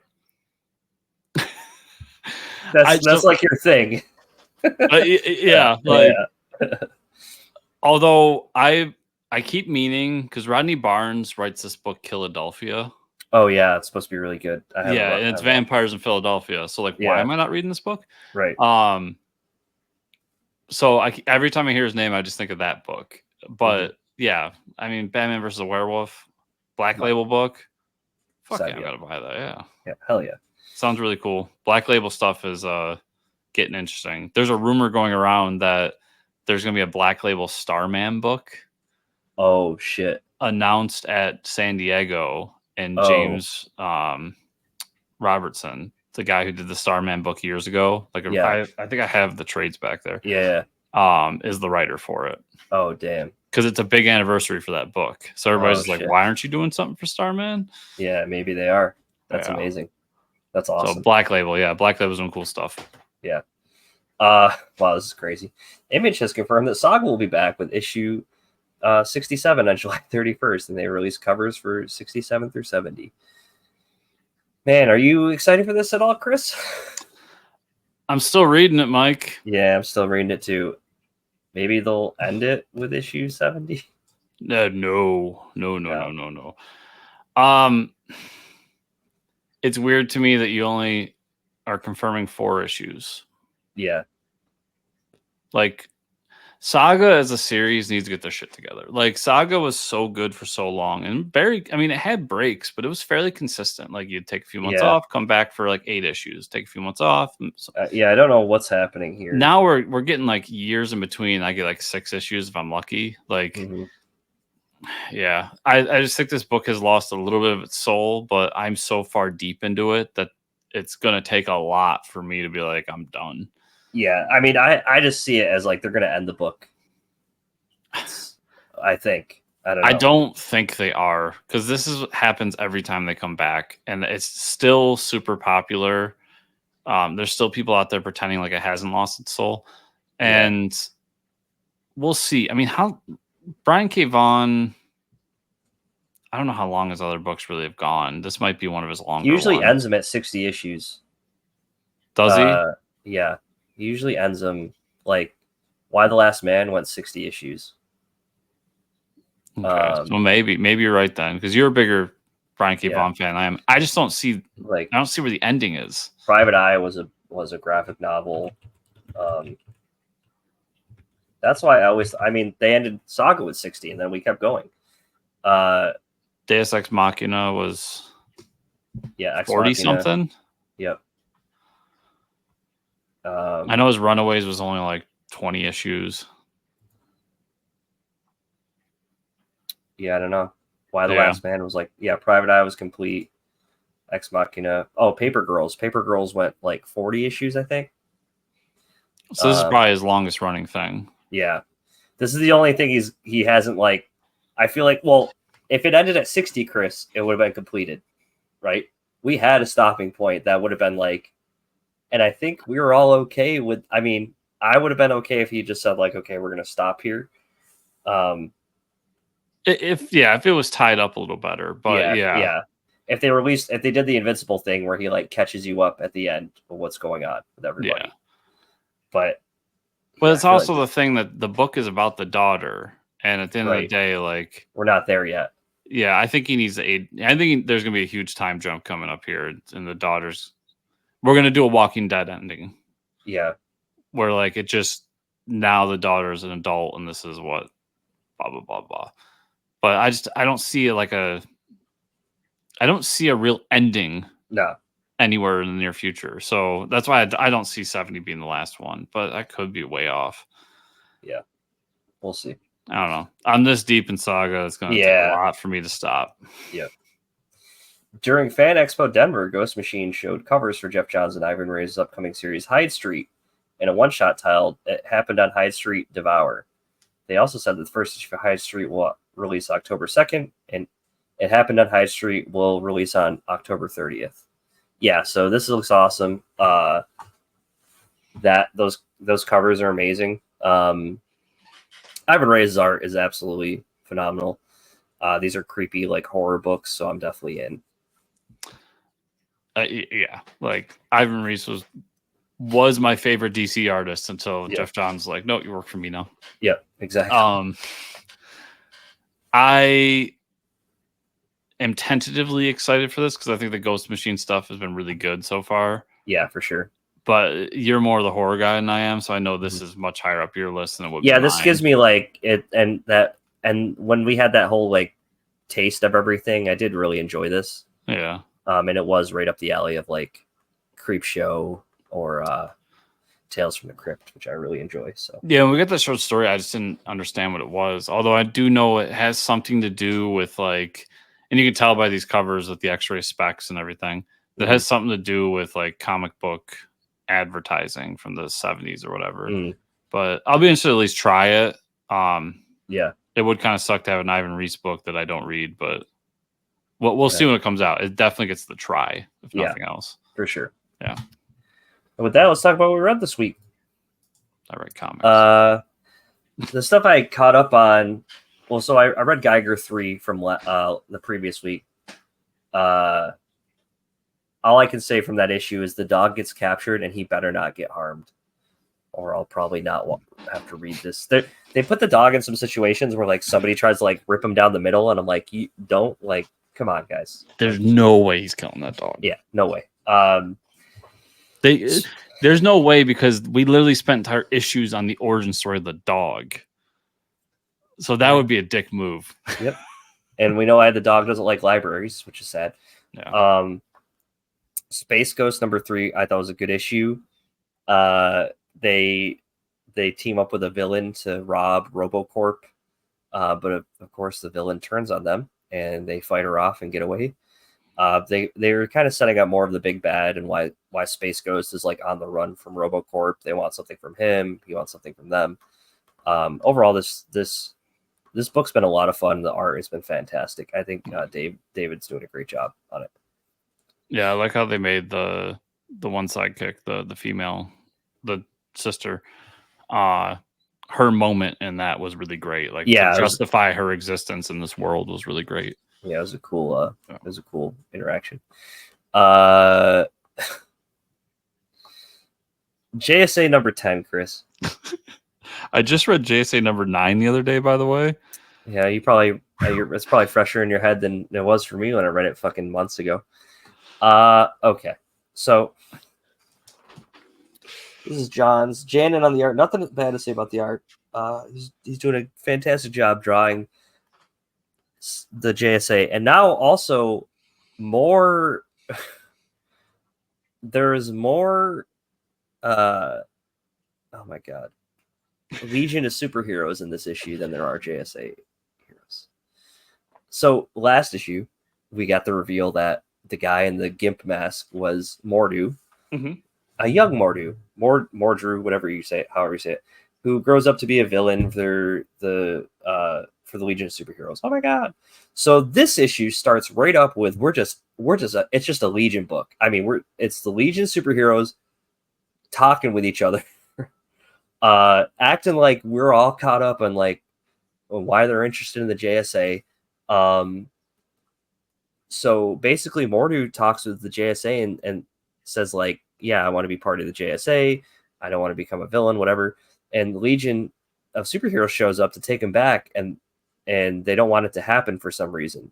That's like your thing. Yeah. Although I keep meaning, because Rodney Barnes writes this book, Philadelphia. Oh yeah, it's supposed to be really good. And it's vampires in Philadelphia. So like, why am I not reading this book? Right. So every time I hear his name, I just think of that book. But yeah, I mean, Batman versus a Werewolf, Black Label book. Fuck yeah, I gotta buy that. Yeah. Yeah, hell yeah. Sounds really cool. Black Label stuff is getting interesting. There's a rumor going around that there's gonna be a Black Label Starman book. Oh shit. Announced at San Diego, and James Robertson, the guy who did the Starman book years ago. Like I think I have the trades back there. Yeah. Is the writer for it. Oh damn. Because it's a big anniversary for that book. So everybody's like, why aren't you doing something for Starman? Yeah, maybe they are. That's amazing. That's awesome. So Black Label, Black Label's doing cool stuff. Yeah. Wow, this is crazy. Image has confirmed that Saga will be back with issue 67 on July 31st, and they release covers for 67 through 70. Man, are you excited for this at all, Chris? I'm still reading it, Mike. Yeah, I'm still reading it too. Maybe they'll end it with issue 70. No. It's weird to me that you only are confirming 4 issues. Yeah. Like Saga as a series needs to get their shit together. Like Saga was so good for so long, and I mean, it had breaks, but it was fairly consistent. Like you'd take a few months off, come back for like 8 issues, take a few months off. Yeah, I don't know what's happening here. Now we're getting like years in between. I get like 6 issues if I'm lucky. Like, yeah, I just think this book has lost a little bit of its soul, but I'm so far deep into it that it's gonna take a lot for me to be like, I'm done. Yeah, I mean, I just see it as like they're gonna end the book. I think. I don't know. I don't think they are, because this is what happens every time they come back, and it's still super popular. There's still people out there pretending like it hasn't lost its soul, and we'll see. I mean, how Brian K. Vaughan, I don't know how long his other books really have gone. This might be one of his longer. He usually ones. ends them at 60 issues. Does he? Yeah. He usually ends them like Why the Last Man went 60 issues. Okay. So maybe you're right then, because you're a bigger Brian K. Vaughan fan than I am. I just don't see I don't see where the ending is. Private Eye was a graphic novel. That's why they ended Saga with 60 and then we kept going. Deus Ex Machina was 40 something. Yep. I know his Runaways was only like 20 issues. Yeah, I don't know. Why the Last Man was like, Private Eye was complete. Ex Machina. Oh, Paper Girls. Paper Girls went like 40 issues, I think. So this is probably his longest running thing. Yeah. This is the only thing he hasn't like. I feel like, well, if it ended at 60, Chris, it would have been completed, right? We had a stopping point that would have been like, and I think we were all okay with, I mean, I would have been okay if he just said like, okay, we're going to stop here. If it was tied up a little better, but if they did the Invincible thing where he like catches you up at the end of what's going on with everybody. But it's also the thing that the book is about the daughter, and at the end of the day, like, we're not there yet. Yeah, I think he needs aid. I think there's gonna be a huge time jump coming up here, and the daughter's. We're gonna do a Walking Dead ending. Yeah, where like it just now the daughter is an adult, and this is what blah blah blah blah. But I don't see I don't see a real ending. No. Anywhere in the near future. So that's why I don't see 70 being the last one, but I could be way off. Yeah. We'll see. I don't know. I'm this deep in Saga. It's going to take a lot for me to stop. Yeah. During Fan Expo Denver, Ghost Machine showed covers for Jeff Johns and Ivan Reyes' upcoming series Hyde Street and a one-shot titled It Happened on Hyde Street Devour. They also said that the first issue of Hyde Street will release October 2nd, and It Happened on Hyde Street will release on October 30th. Yeah, so this looks awesome. That those covers are amazing. Ivan Reyes' art is absolutely phenomenal. These are creepy like horror books, so I'm definitely in. Like Ivan Reyes was my favorite DC artist until Jeff Johns like, no, you work for me now. Yep, exactly. I am tentatively excited for this because I think the Ghost Machine stuff has been really good so far. Yeah, for sure. But you're more the horror guy than I am, so I know this is much higher up your list than it would be. Yeah, this gives me like it, and when we had that whole like taste of everything, I did really enjoy this. Yeah. And it was right up the alley of like Creep Show or Tales from the Crypt, which I really enjoy. So yeah, when we got that short story, I just didn't understand what it was. Although I do know it has something to do with like. And you can tell by these covers with the X-ray specs and everything that has something to do with like comic book advertising from the 70s or whatever. But I'll be interested to at least try it. It would kind of suck to have an Ivan Reis book that I don't read, but we'll see when it comes out. It definitely gets the try, if nothing else. For sure. Yeah. And with that, let's talk about what we read this week. I read comics. The stuff I caught up on. Well, so I read Geiger 3 from the previous week. All I can say from that issue is the dog gets captured and he better not get harmed, or I'll probably not have to read this. They put the dog in some situations where like somebody tries to like rip him down the middle, and I'm like, you don't like, come on, guys. There's no way he's killing that dog. Yeah, no way. They There's no way, because we literally spent entire issues on the origin story of the dog. So that would be a dick move. Yep. And we know why the dog doesn't like libraries, which is sad. Yeah. Space Ghost #3, I thought was a good issue. They team up with a villain to rob RoboCorp, but of course the villain turns on them and they fight her off and get away. They were kind of setting up more of the big bad and why Space Ghost is like on the run from RoboCorp. They want something from him. He wants something from them. Overall, this book's been a lot of fun. The art has been fantastic. I think David's doing a great job on it. Yeah, I like how they made the one sidekick, the female, the sister. Her moment in that was really great. Like, to justify her existence in this world was really great. Yeah, it was a cool interaction. JSA #10, Chris. I just read JSA #9 the other day, by the way. Yeah, it's probably fresher in your head than it was for me when I read it fucking months ago. Okay, so this is John's. Janet on the art. Nothing bad to say about the art. He's doing a fantastic job drawing the JSA, and now also more. There's more. Oh my god, Legion of superheroes in this issue than there are JSA heroes. So last issue, we got the reveal that the guy in the GIMP mask was Mordu, a young Mordu, Mordru, whatever you say, however you say it, who grows up to be a villain for the Legion of Superheroes. Oh my god! So this issue starts right up with it's just a Legion book. I mean, it's the Legion of Superheroes talking with each other, acting like we're all caught up on like why they're interested in the JSA. So basically, Mordu talks with the JSA and says like, "Yeah, I want to be part of the JSA. I don't want to become a villain, whatever." And the Legion of Superheroes shows up to take him back, and they don't want it to happen for some reason.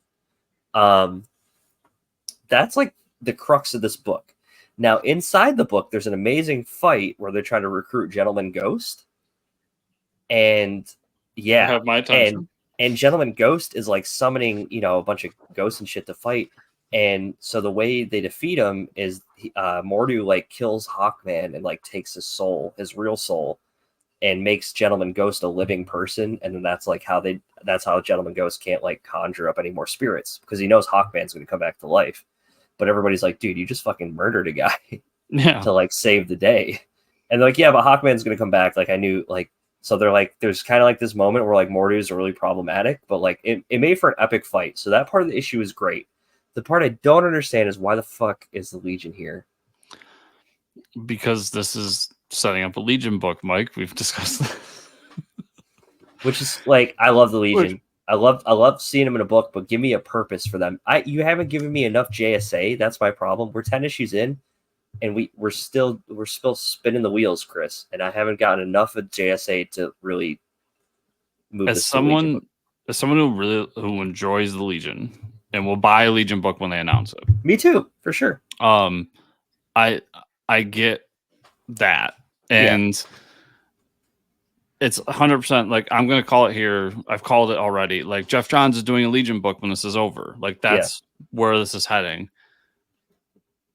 That's like the crux of this book. Now, inside the book, there's an amazing fight where they're trying to recruit Gentleman Ghost, and yeah, have my attention. And Gentleman Ghost is like summoning, a bunch of ghosts and shit to fight. And so the way they defeat him is Mordu like kills Hawkman and like takes his soul, his real soul, and makes Gentleman Ghost a living person. And then that's how Gentleman Ghost can't like conjure up any more spirits because he knows Hawkman's going to come back to life. But everybody's like, dude, you just fucking murdered a guy to like save the day. And they're like, yeah, but Hawkman's going to come back. Like I knew, like, so they're like, there's kind of like this moment where like Mordu's really problematic, but like it made for an epic fight. So that part of the issue is great. The part I don't understand is why the fuck is the Legion here? Because this is setting up a Legion book, Mike. We've discussed that. Which is like, I love the Legion. I love seeing them in a book, but give me a purpose for them. You haven't given me enough JSA. That's my problem. We're 10 issues in, and we're still spinning the wheels, Chris. And I haven't gotten enough of JSA to really move. As someone who enjoys the Legion and will buy a Legion book when they announce it. Me too, for sure. I get that, and it's 100% like I'm going to call it here. I've called it already. Like Jeff Johns is doing a Legion book when this is over. Like that's where this is heading.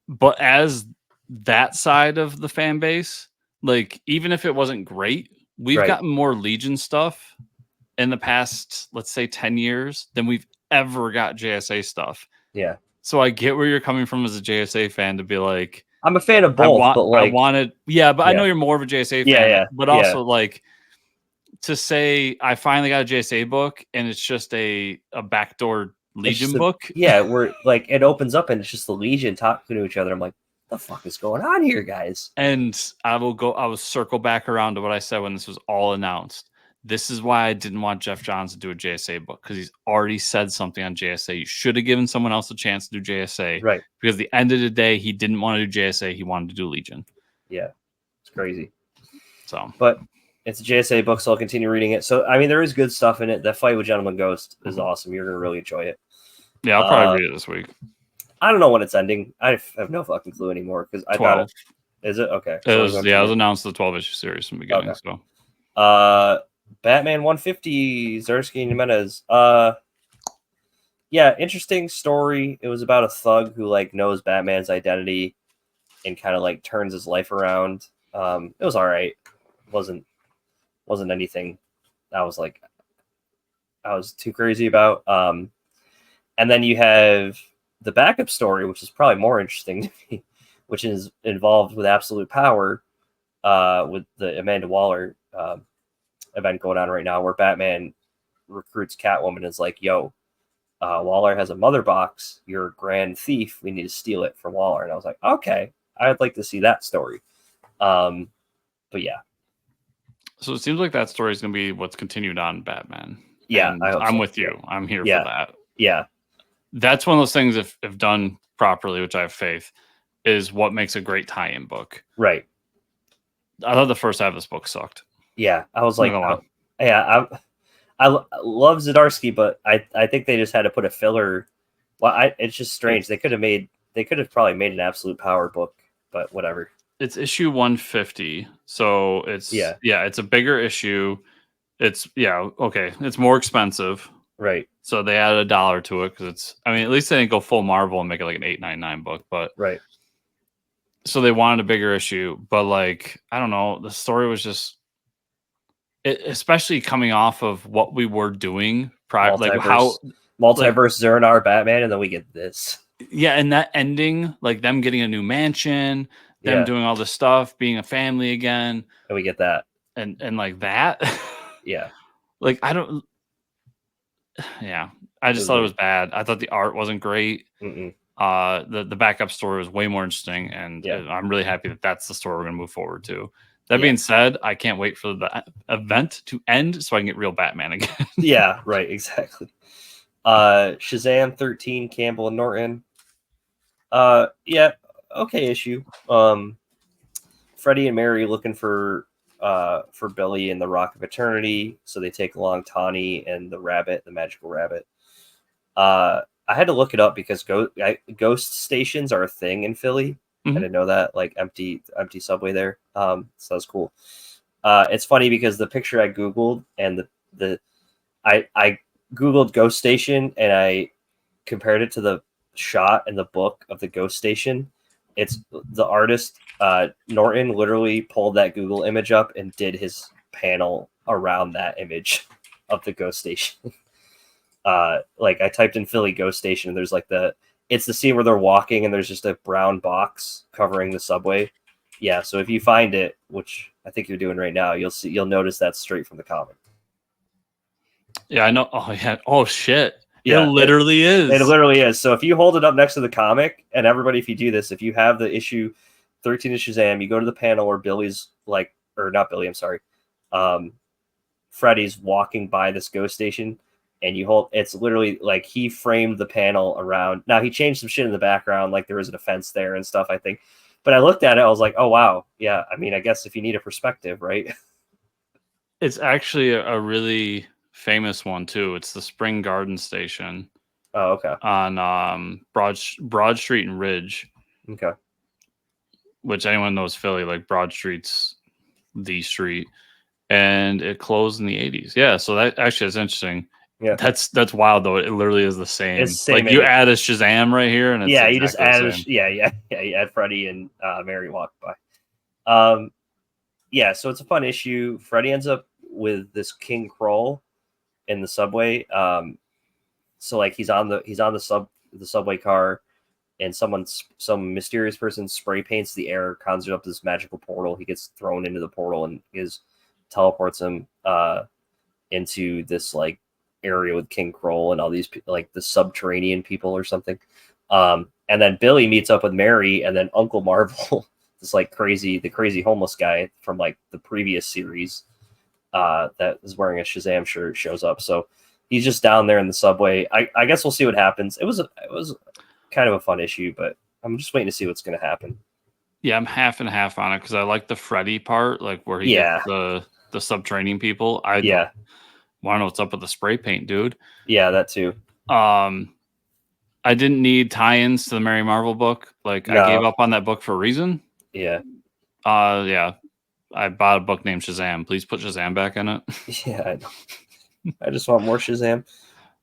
But as that side of the fan base, like even if it wasn't great, we've gotten more Legion stuff in the past, let's say 10 years than we've ever got JSA stuff. Yeah. So I get where you're coming from as a JSA fan to be like, I'm a fan of both, but like, I know you're more of a JSA fan, but also like to say I finally got a JSA book and it's just a backdoor Legion book. Yeah, where like it opens up and it's just the Legion talking to each other. I'm like, the fuck is going on here, guys? And I will circle back around to what I said when this was all announced. This is why I didn't want Jeff Johns to do a JSA book, because he's already said something on JSA. You should have given someone else a chance to do JSA. Right. Because at the end of the day, he didn't want to do JSA. He wanted to do Legion. Yeah. It's crazy. So, but it's a JSA book, so I'll continue reading it. So, I mean, there is good stuff in it. That fight with Gentleman Ghost is awesome. You're going to really enjoy it. Yeah, I'll probably read it this week. I don't know when it's ending. I have no fucking clue anymore, because I thought Is it okay? It was it was announced the 12-issue series from the beginning. Okay. So Batman 150, Zersky and Jimenez. Yeah, interesting story. It was about a thug who like knows Batman's identity and kind of like turns his life around. It was all right. Wasn't anything I was too crazy about. And then you have the backup story, which is probably more interesting to me, which is involved with Absolute Power, with the Amanda Waller event going on right now, where Batman recruits Catwoman and is like, "Yo, Waller has a mother box. You're a grand thief. We need to steal it from Waller." And I was like, "Okay, I'd like to see that story." But yeah. So it seems like that story is going to be what's continued on Batman. Yeah, and I hope I'm so. with you. Yeah. I'm here Yeah. for that. Yeah. That's one of those things, if done properly, which I have faith, is what makes a great tie-in book. Right. I thought the first half of this book sucked. Yeah, I was like, I love Zdarsky, but I think they just had to put a filler. Well, it's just strange. They could have probably made an Absolute Power book, but whatever. It's issue 150, so it's it's a bigger issue. It's okay. It's more expensive. Right. So they added $1 to it because at least they didn't go full Marvel and make it like an $8.99 book. But right. So they wanted a bigger issue, but like I don't know, the story was just, especially coming off of what we were doing prior, like how multiverse Zernar Batman, and then we get this. Yeah, and that ending, like them getting a new mansion, them doing all this stuff, being a family again, and we get that, and like that. Yeah. Like I don't. Yeah, I just thought it was bad. I thought the art wasn't great. Mm-mm. The backup story was way more interesting, and I'm really happy that that's the story we're going to move forward to. That being said, I can't wait for the event to end so I can get real Batman again. Yeah, right, exactly. Shazam 13, Campbell and Norton. Yeah, okay issue. Freddie and Mary looking for Billy in the Rock of Eternity, so they take along Tawny and the rabbit, the magical rabbit. I had to look it up because ghost stations are a thing in Philly. Mm-hmm. I didn't know that, like empty subway there. So that's cool. It's funny because the picture I Googled and I Googled ghost station and I compared it to the shot in the book of the ghost station. It's the artist Norton literally pulled that Google image up and did his panel around that image of the ghost station. Like I typed in Philly ghost station and there's like it's the scene where they're walking and there's just a brown box covering the subway. Yeah, so if you find it, which I think you're doing right now, you'll notice that's straight from the comic. Yeah, I know. Oh yeah. Oh shit. Yeah, it literally is. It literally is. So if you hold it up next to the comic, and everybody, if you do this, if you have the issue 13 of Shazam, you go to the panel where Billy's like, or not Billy, I'm sorry, Freddy's walking by this ghost station, and you hold. It's literally like he framed the panel around. Now he changed some shit in the background, like there isn't a fence there and stuff, I think. But I looked at it, I was like, oh wow, yeah. I mean, I guess if you need a perspective, right? It's actually a really famous one too. It's the Spring Garden Station. Oh, okay. On Broad Street and Ridge. Okay. Which anyone knows Philly, like Broad Street's the street, and it closed in the 80s. Yeah, so that actually is interesting. Yeah, that's wild though. It literally is the same. It's same like you add a Shazam right here, and it's you just add you add Freddy and Mary walk by. Yeah, so it's a fun issue. Freddy ends up with this King Kroll in the subway. So like he's on the subway car, and some mysterious person spray paints the air, conjures up this magical portal. He gets thrown into the portal and teleports him into this like area with King Kroll and all these like the subterranean people or something. And then Billy meets up with Mary, and then Uncle Marvel, this like the crazy homeless guy from like the previous series, that is wearing a Shazam shirt, shows up. So he's just down there in the subway. I guess we'll see what happens. It was kind of a fun issue, but I'm just waiting to see what's going to happen. Yeah, I'm half and half on it because I like the Freddy part, like where he gets the subterranean people. I want to know what's up with the spray paint, dude. Yeah, that too. I didn't need tie-ins to the Mary Marvel book. Like I gave up on that book for a reason. Yeah. Yeah. I bought a book named Shazam. Please put Shazam back in it. Yeah, I know. I just want more Shazam.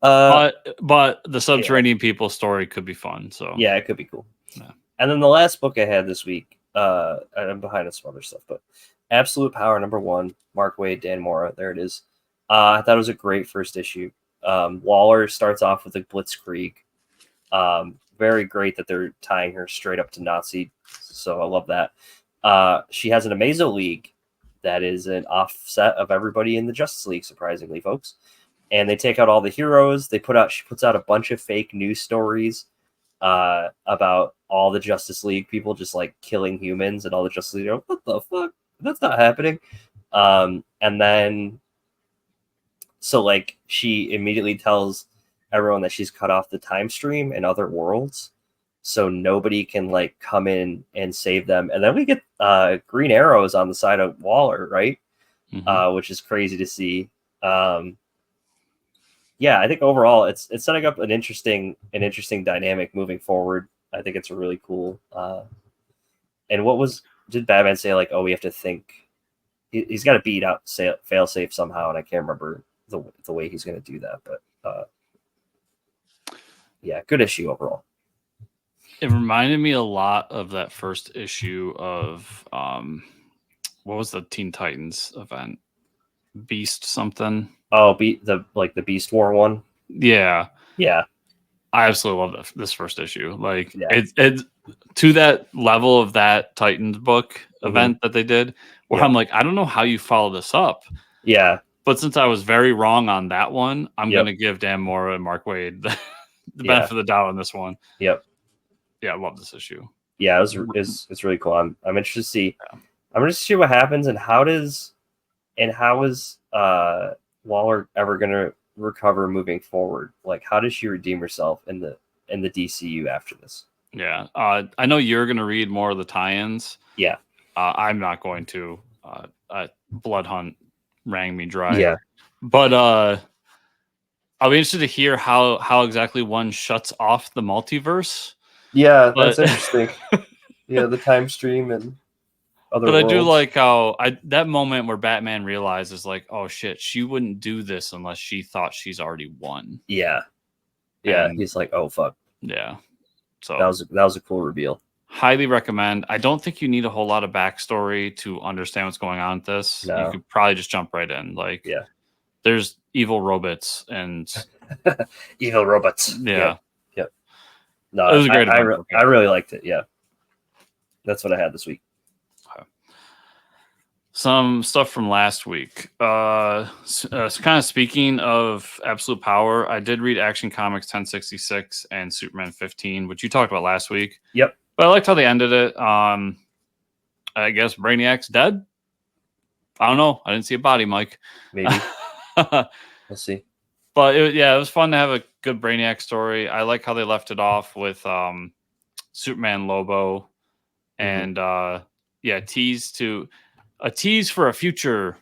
But the subterranean people story could be fun. So yeah, it could be cool. Yeah. And then the last book I had this week, I'm behind on some other stuff, but Absolute Power #1, Mark Waid, Dan Mora. There it is. I thought it was a great first issue. Waller starts off with a blitzkrieg. Very great that they're tying her straight up to Nazi. So I love that. She has an Amazo League that is an offset of everybody in the Justice League, surprisingly, folks. And they take out all the heroes. She puts out a bunch of fake news stories about all the Justice League people just like killing humans, and all the Justice League go, what the fuck? That's not happening. And then so like she immediately tells everyone that she's cut off the time stream in other worlds, so nobody can like come in and save them. And then we get green arrows on the side of Waller, right? Which is crazy to see. Yeah, I think overall it's setting up an interesting dynamic moving forward. I think it's really cool. And did Batman say like, oh, we have to think he's got to beat out Failsafe somehow, and I can't remember the way he's going to do that, but yeah, good issue overall. It reminded me a lot of that first issue of what was the Teen Titans event? Beast something. Oh, the Beast War one. Yeah. I absolutely love this first issue. Like it's to that level of that Titans book event that they did, where I'm like, I don't know how you follow this up. Yeah. But since I was very wrong on that one, I'm going to give Dan Mora and Mark Waid the benefit of the doubt on this one. Yep. Yeah, I love this issue. Yeah, it's really cool. I'm interested to see. Yeah. I'm interested to see what happens, and how is Waller ever going to recover moving forward? Like, how does she redeem herself in the DCU after this? Yeah, I know you're going to read more of the tie-ins. Yeah, I'm not going to. Blood Hunt rang me dry. Yeah, but I'll be interested to hear how exactly one shuts off the multiverse. Yeah, that's interesting. Yeah, the time stream and other worlds. I do like how that moment where Batman realizes, like, oh shit, she wouldn't do this unless she thought she's already won. Yeah, and he's like, oh fuck. Yeah, so that was a cool reveal. Highly recommend. I don't think you need a whole lot of backstory to understand what's going on with this. No. You could probably just jump right in. Like, there's evil robots and evil robots. Yeah. Yep. No, it was a great. I really liked it. Yeah, that's what I had this week. Okay. Some stuff from last week. Kind of speaking of Absolute Power, I did read Action Comics 1066 and Superman 15, which you talked about last week. Yep. But I liked how they ended it. I guess Brainiac's dead. I don't know. I didn't see a body, Mike. Maybe. We'll see. But it was fun to have a good Brainiac story. I like how they left it off with Superman Lobo, and tease for a future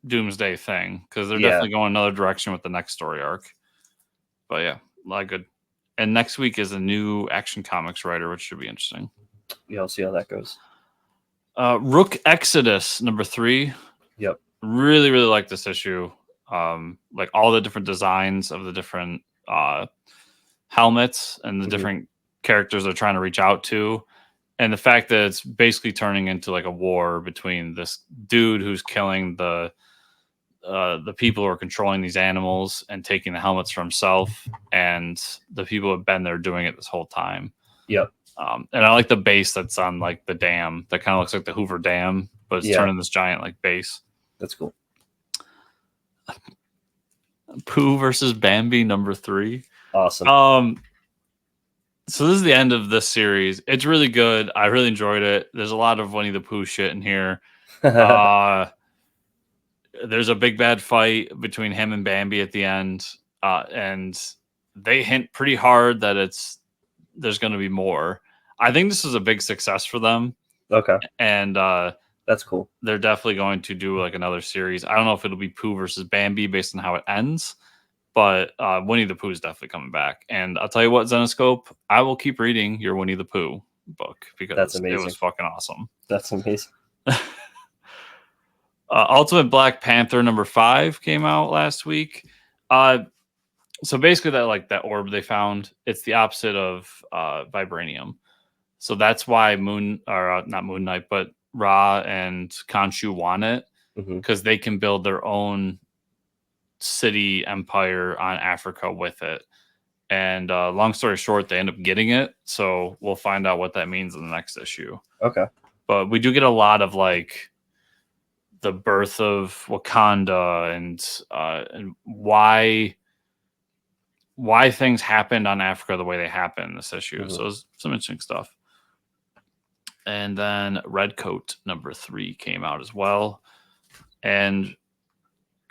Doomsday thing, because they're definitely going another direction with the next story arc. But yeah, a lot of good. And next week is a new Action Comics writer, which should be interesting. Yeah, I'll see how that goes. Rook Exodus #3. Yep. Really, really like this issue. Like all the different designs of the different helmets and the different characters they're trying to reach out to. And the fact that it's basically turning into like a war between this dude who's killing the people who are controlling these animals and taking the helmets for himself, and the people who have been there doing it this whole time. Yep. And I like the base that's on like the dam that kind of looks like the Hoover Dam, but it's turning this giant like base. That's cool. Pooh versus Bambi #3. Awesome. So this is the end of this series. It's really good. I really enjoyed it. There's a lot of Winnie the Pooh shit in here. There's a big bad fight between him and Bambi at the end, and they hint pretty hard that there's going to be more. I think this is a big success for them. Okay, and that's cool. They're definitely going to do like another series. I don't know if it'll be Pooh versus Bambi based on how it ends, but Winnie the Pooh is definitely coming back. And I'll tell you what, Zenos Scope, I will keep reading your Winnie the Pooh book because it was fucking awesome. That's amazing. Ultimate Black Panther #5 came out last week. So basically that orb they found, it's the opposite of vibranium. So that's why not Moon Knight, but Ra and Khonshu want it, because they can build their own city empire on Africa with it. And long story short, they end up getting it. So we'll find out what that means in the next issue. Okay. But we do get a lot of like the birth of Wakanda and why things happened on Africa the way they happened in this issue. So it's some interesting stuff. And then Redcoat #3 came out as well. And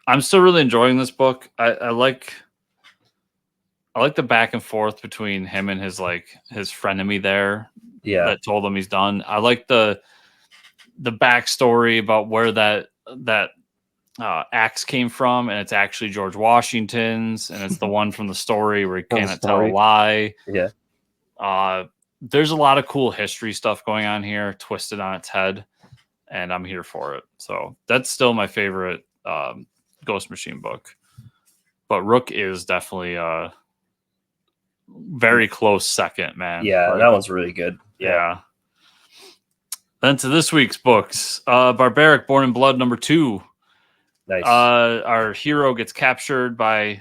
I'm still really enjoying this book. I like the back and forth between him and his frenemy there. Yeah. That told him he's done. I like the backstory about where that axe came from, and it's actually George Washington's, and it's the one from the story where he cannot tell a lie. Yeah. There's a lot of cool history stuff going on here, twisted on its head, and I'm here for it. So that's still my favorite Ghost Machine book. But Rook is definitely a very close second, man. Yeah, that one's really good. Yeah. Then to this week's books, Barbaric, Born in Blood #2. Nice. Our hero gets captured by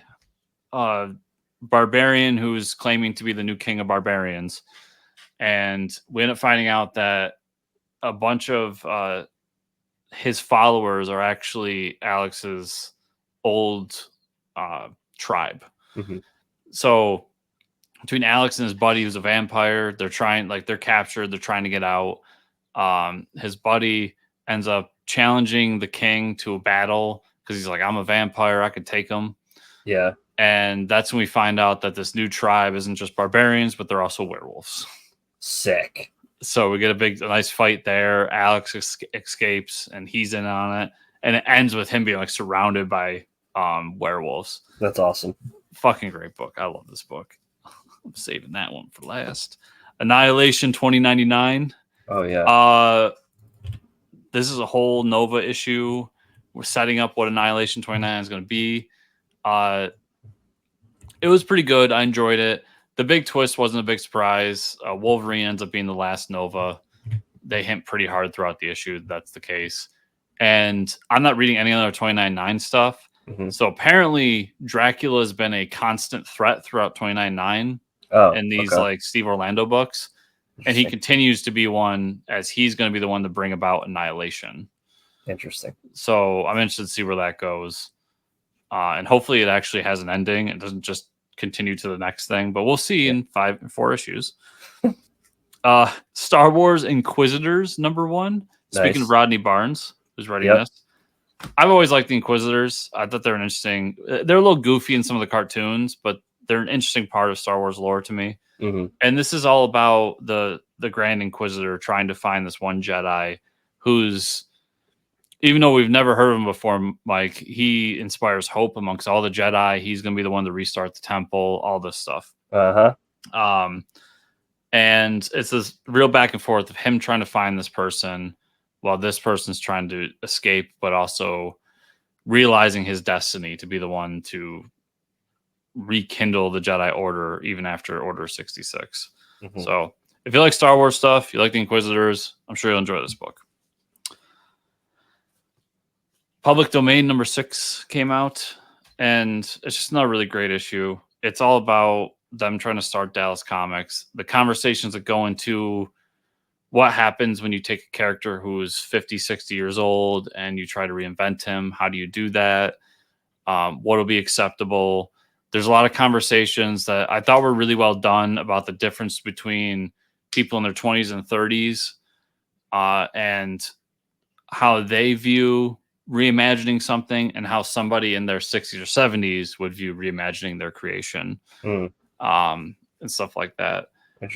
Barbarian, who's claiming to be the new king of barbarians. And we end up finding out that a bunch of his followers are actually Alex's old tribe. So between Alex and his buddy, who's a vampire, they're captured, they're trying to get out. His buddy ends up challenging the king to a battle because he's like, I'm a vampire, I could take him. Yeah. And that's when we find out that this new tribe isn't just barbarians, but they're also werewolves. Sick. So we get a nice fight there. Alex escapes, and he's in on it. And it ends with him being like surrounded by werewolves. That's awesome. Fucking great book. I love this book. I'm saving that one for last. Annihilation 2099. Oh yeah. This is a whole Nova issue. We're setting up what Annihilation 29 is going to be. It was pretty good. I enjoyed it. The big twist wasn't a big surprise. Wolverine ends up being the last Nova. They hint pretty hard throughout the issue that's the case. And I'm not reading any other 29.9 stuff. So apparently Dracula has been a constant threat throughout 29.9 in these like Steve Orlando books. And he continues to be one, as he's going to be the one to bring about Annihilation. Interesting. So I'm interested to see where that goes. And hopefully it actually has an ending. It doesn't just continue to the next thing, but we'll see in 4 issues. Star Wars Inquisitors #1. Speaking of Rodney Barnes, who's writing this. I've always liked the Inquisitors. I thought they were interesting. They're a little goofy in some of the cartoons, but they're an interesting part of Star Wars lore to me. And this is all about the Grand Inquisitor trying to find this one Jedi who's, even though we've never heard of him before, Mike, he inspires hope amongst all the Jedi. He's going to be the one to restart the temple, all this stuff. And it's this real back and forth of him trying to find this person while this person's trying to escape, but also realizing his destiny to be the one to rekindle the Jedi Order even after Order 66. So if you like Star Wars stuff, you like the Inquisitors, I'm sure you'll enjoy this book. Public Domain #6 came out, and it's just not a really great issue. It's all about them trying to start Dallas Comics. The conversations that go into what happens when you take a character who is 50, 60 years old and you try to reinvent him. How do you do that? What will be acceptable? There's a lot of conversations that I thought were really well done about the difference between people in their 20s and 30s and how they view reimagining something and how somebody in their 60s or 70s would view reimagining their creation and stuff like that.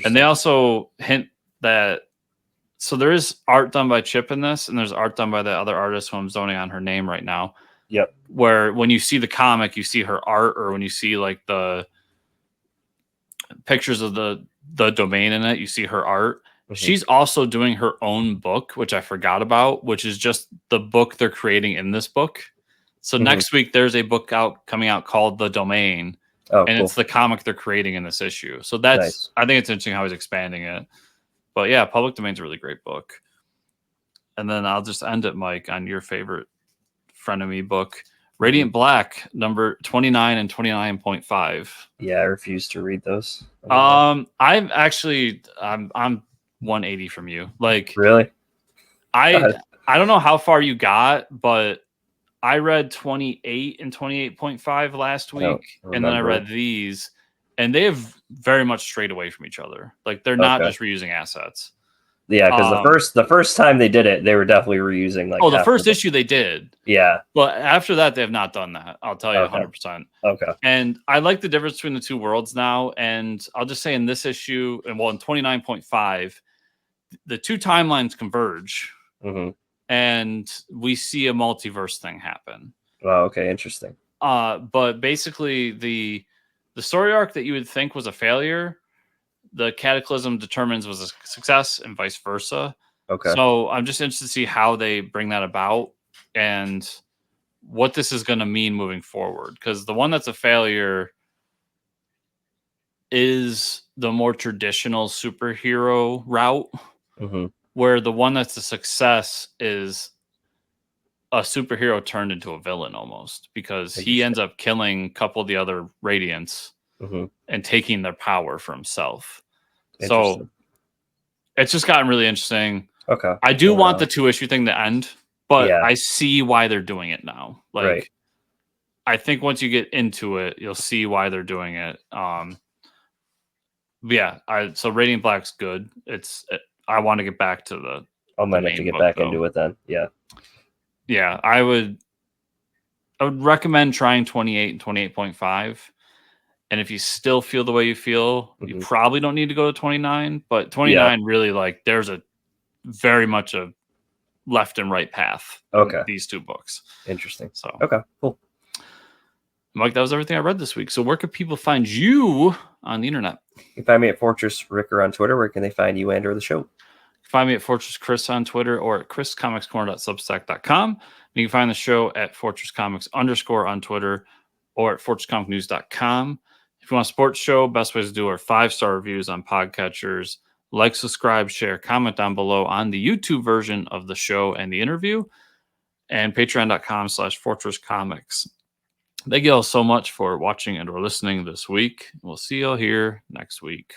And they also hint that, so there is art done by Chip in this, and there's art done by the other artist who I'm zoning on her name right now. Where when you see the comic, you see her art, or when you see like the pictures of the domain in it, you see her art. She's also doing her own book, which I forgot about, which is just the book they're creating in this book. So next week there's a book coming out called The Domain, and it's the comic they're creating in this issue. So that's nice. I think it's interesting how he's expanding it. But yeah, Public Domain's a really great book. And then I'll just end it, Mike, on your favorite frenemy book, Radiant Black, number 29 and 29.5. Yeah, I refuse to read those. I'm 180 from you. Like, really? I don't know how far you got, but I read 28 and 28.5 last week, and then I read these, and they have very much strayed away from each other. Like, they're not just reusing assets. Yeah, because the first time they did it, they were definitely reusing like. Oh, the first issue they did. Yeah. But after that, they have not done that. I'll tell you 100%. Okay. And I like the difference between the two worlds now. And I'll just say in this issue, and in 29.5, the two timelines converge. And we see a multiverse thing happen. Oh, okay, interesting. But basically, the story arc that you would think was a failure, the Cataclysm determines was a success, and vice versa. Okay. So I'm just interested to see how they bring that about and what this is going to mean moving forward. Because the one that's a failure is the more traditional superhero route. Where the one that's a success is a superhero turned into a villain almost, because he ends up killing a couple of the other Radiants and taking their power for himself. So it's just gotten really interesting. Okay. I do want the 2-issue thing to end, but I see why they're doing it now. Like, I think once you get into it, you'll see why they're doing it. So Radiant Black's good. I want to get back to the. I might have to get back into it then. Yeah. Yeah, I would recommend trying 28 and 28.5. And if you still feel the way you feel, you probably don't need to go to 29. But 29 really, like, there's a very much a left and right path. Okay. These two books. Interesting. So okay, cool. Mike, that was everything I read this week. So where can people find you on the internet? You can find me at Fortress Ricker on Twitter. Where can they find you and or the show? Find me at Fortress Chris on Twitter or at chriscomicscorner.substack.com. You can find the show at fortresscomics_ on Twitter or at fortresscomicnews.com. If you want a sports show, best ways to do are 5-star reviews on podcatchers. Like, subscribe, share, comment down below on the YouTube version of the show and the interview, and patreon.com/fortresscomics. Thank you all so much for watching and or listening this week. We'll see you all here next week.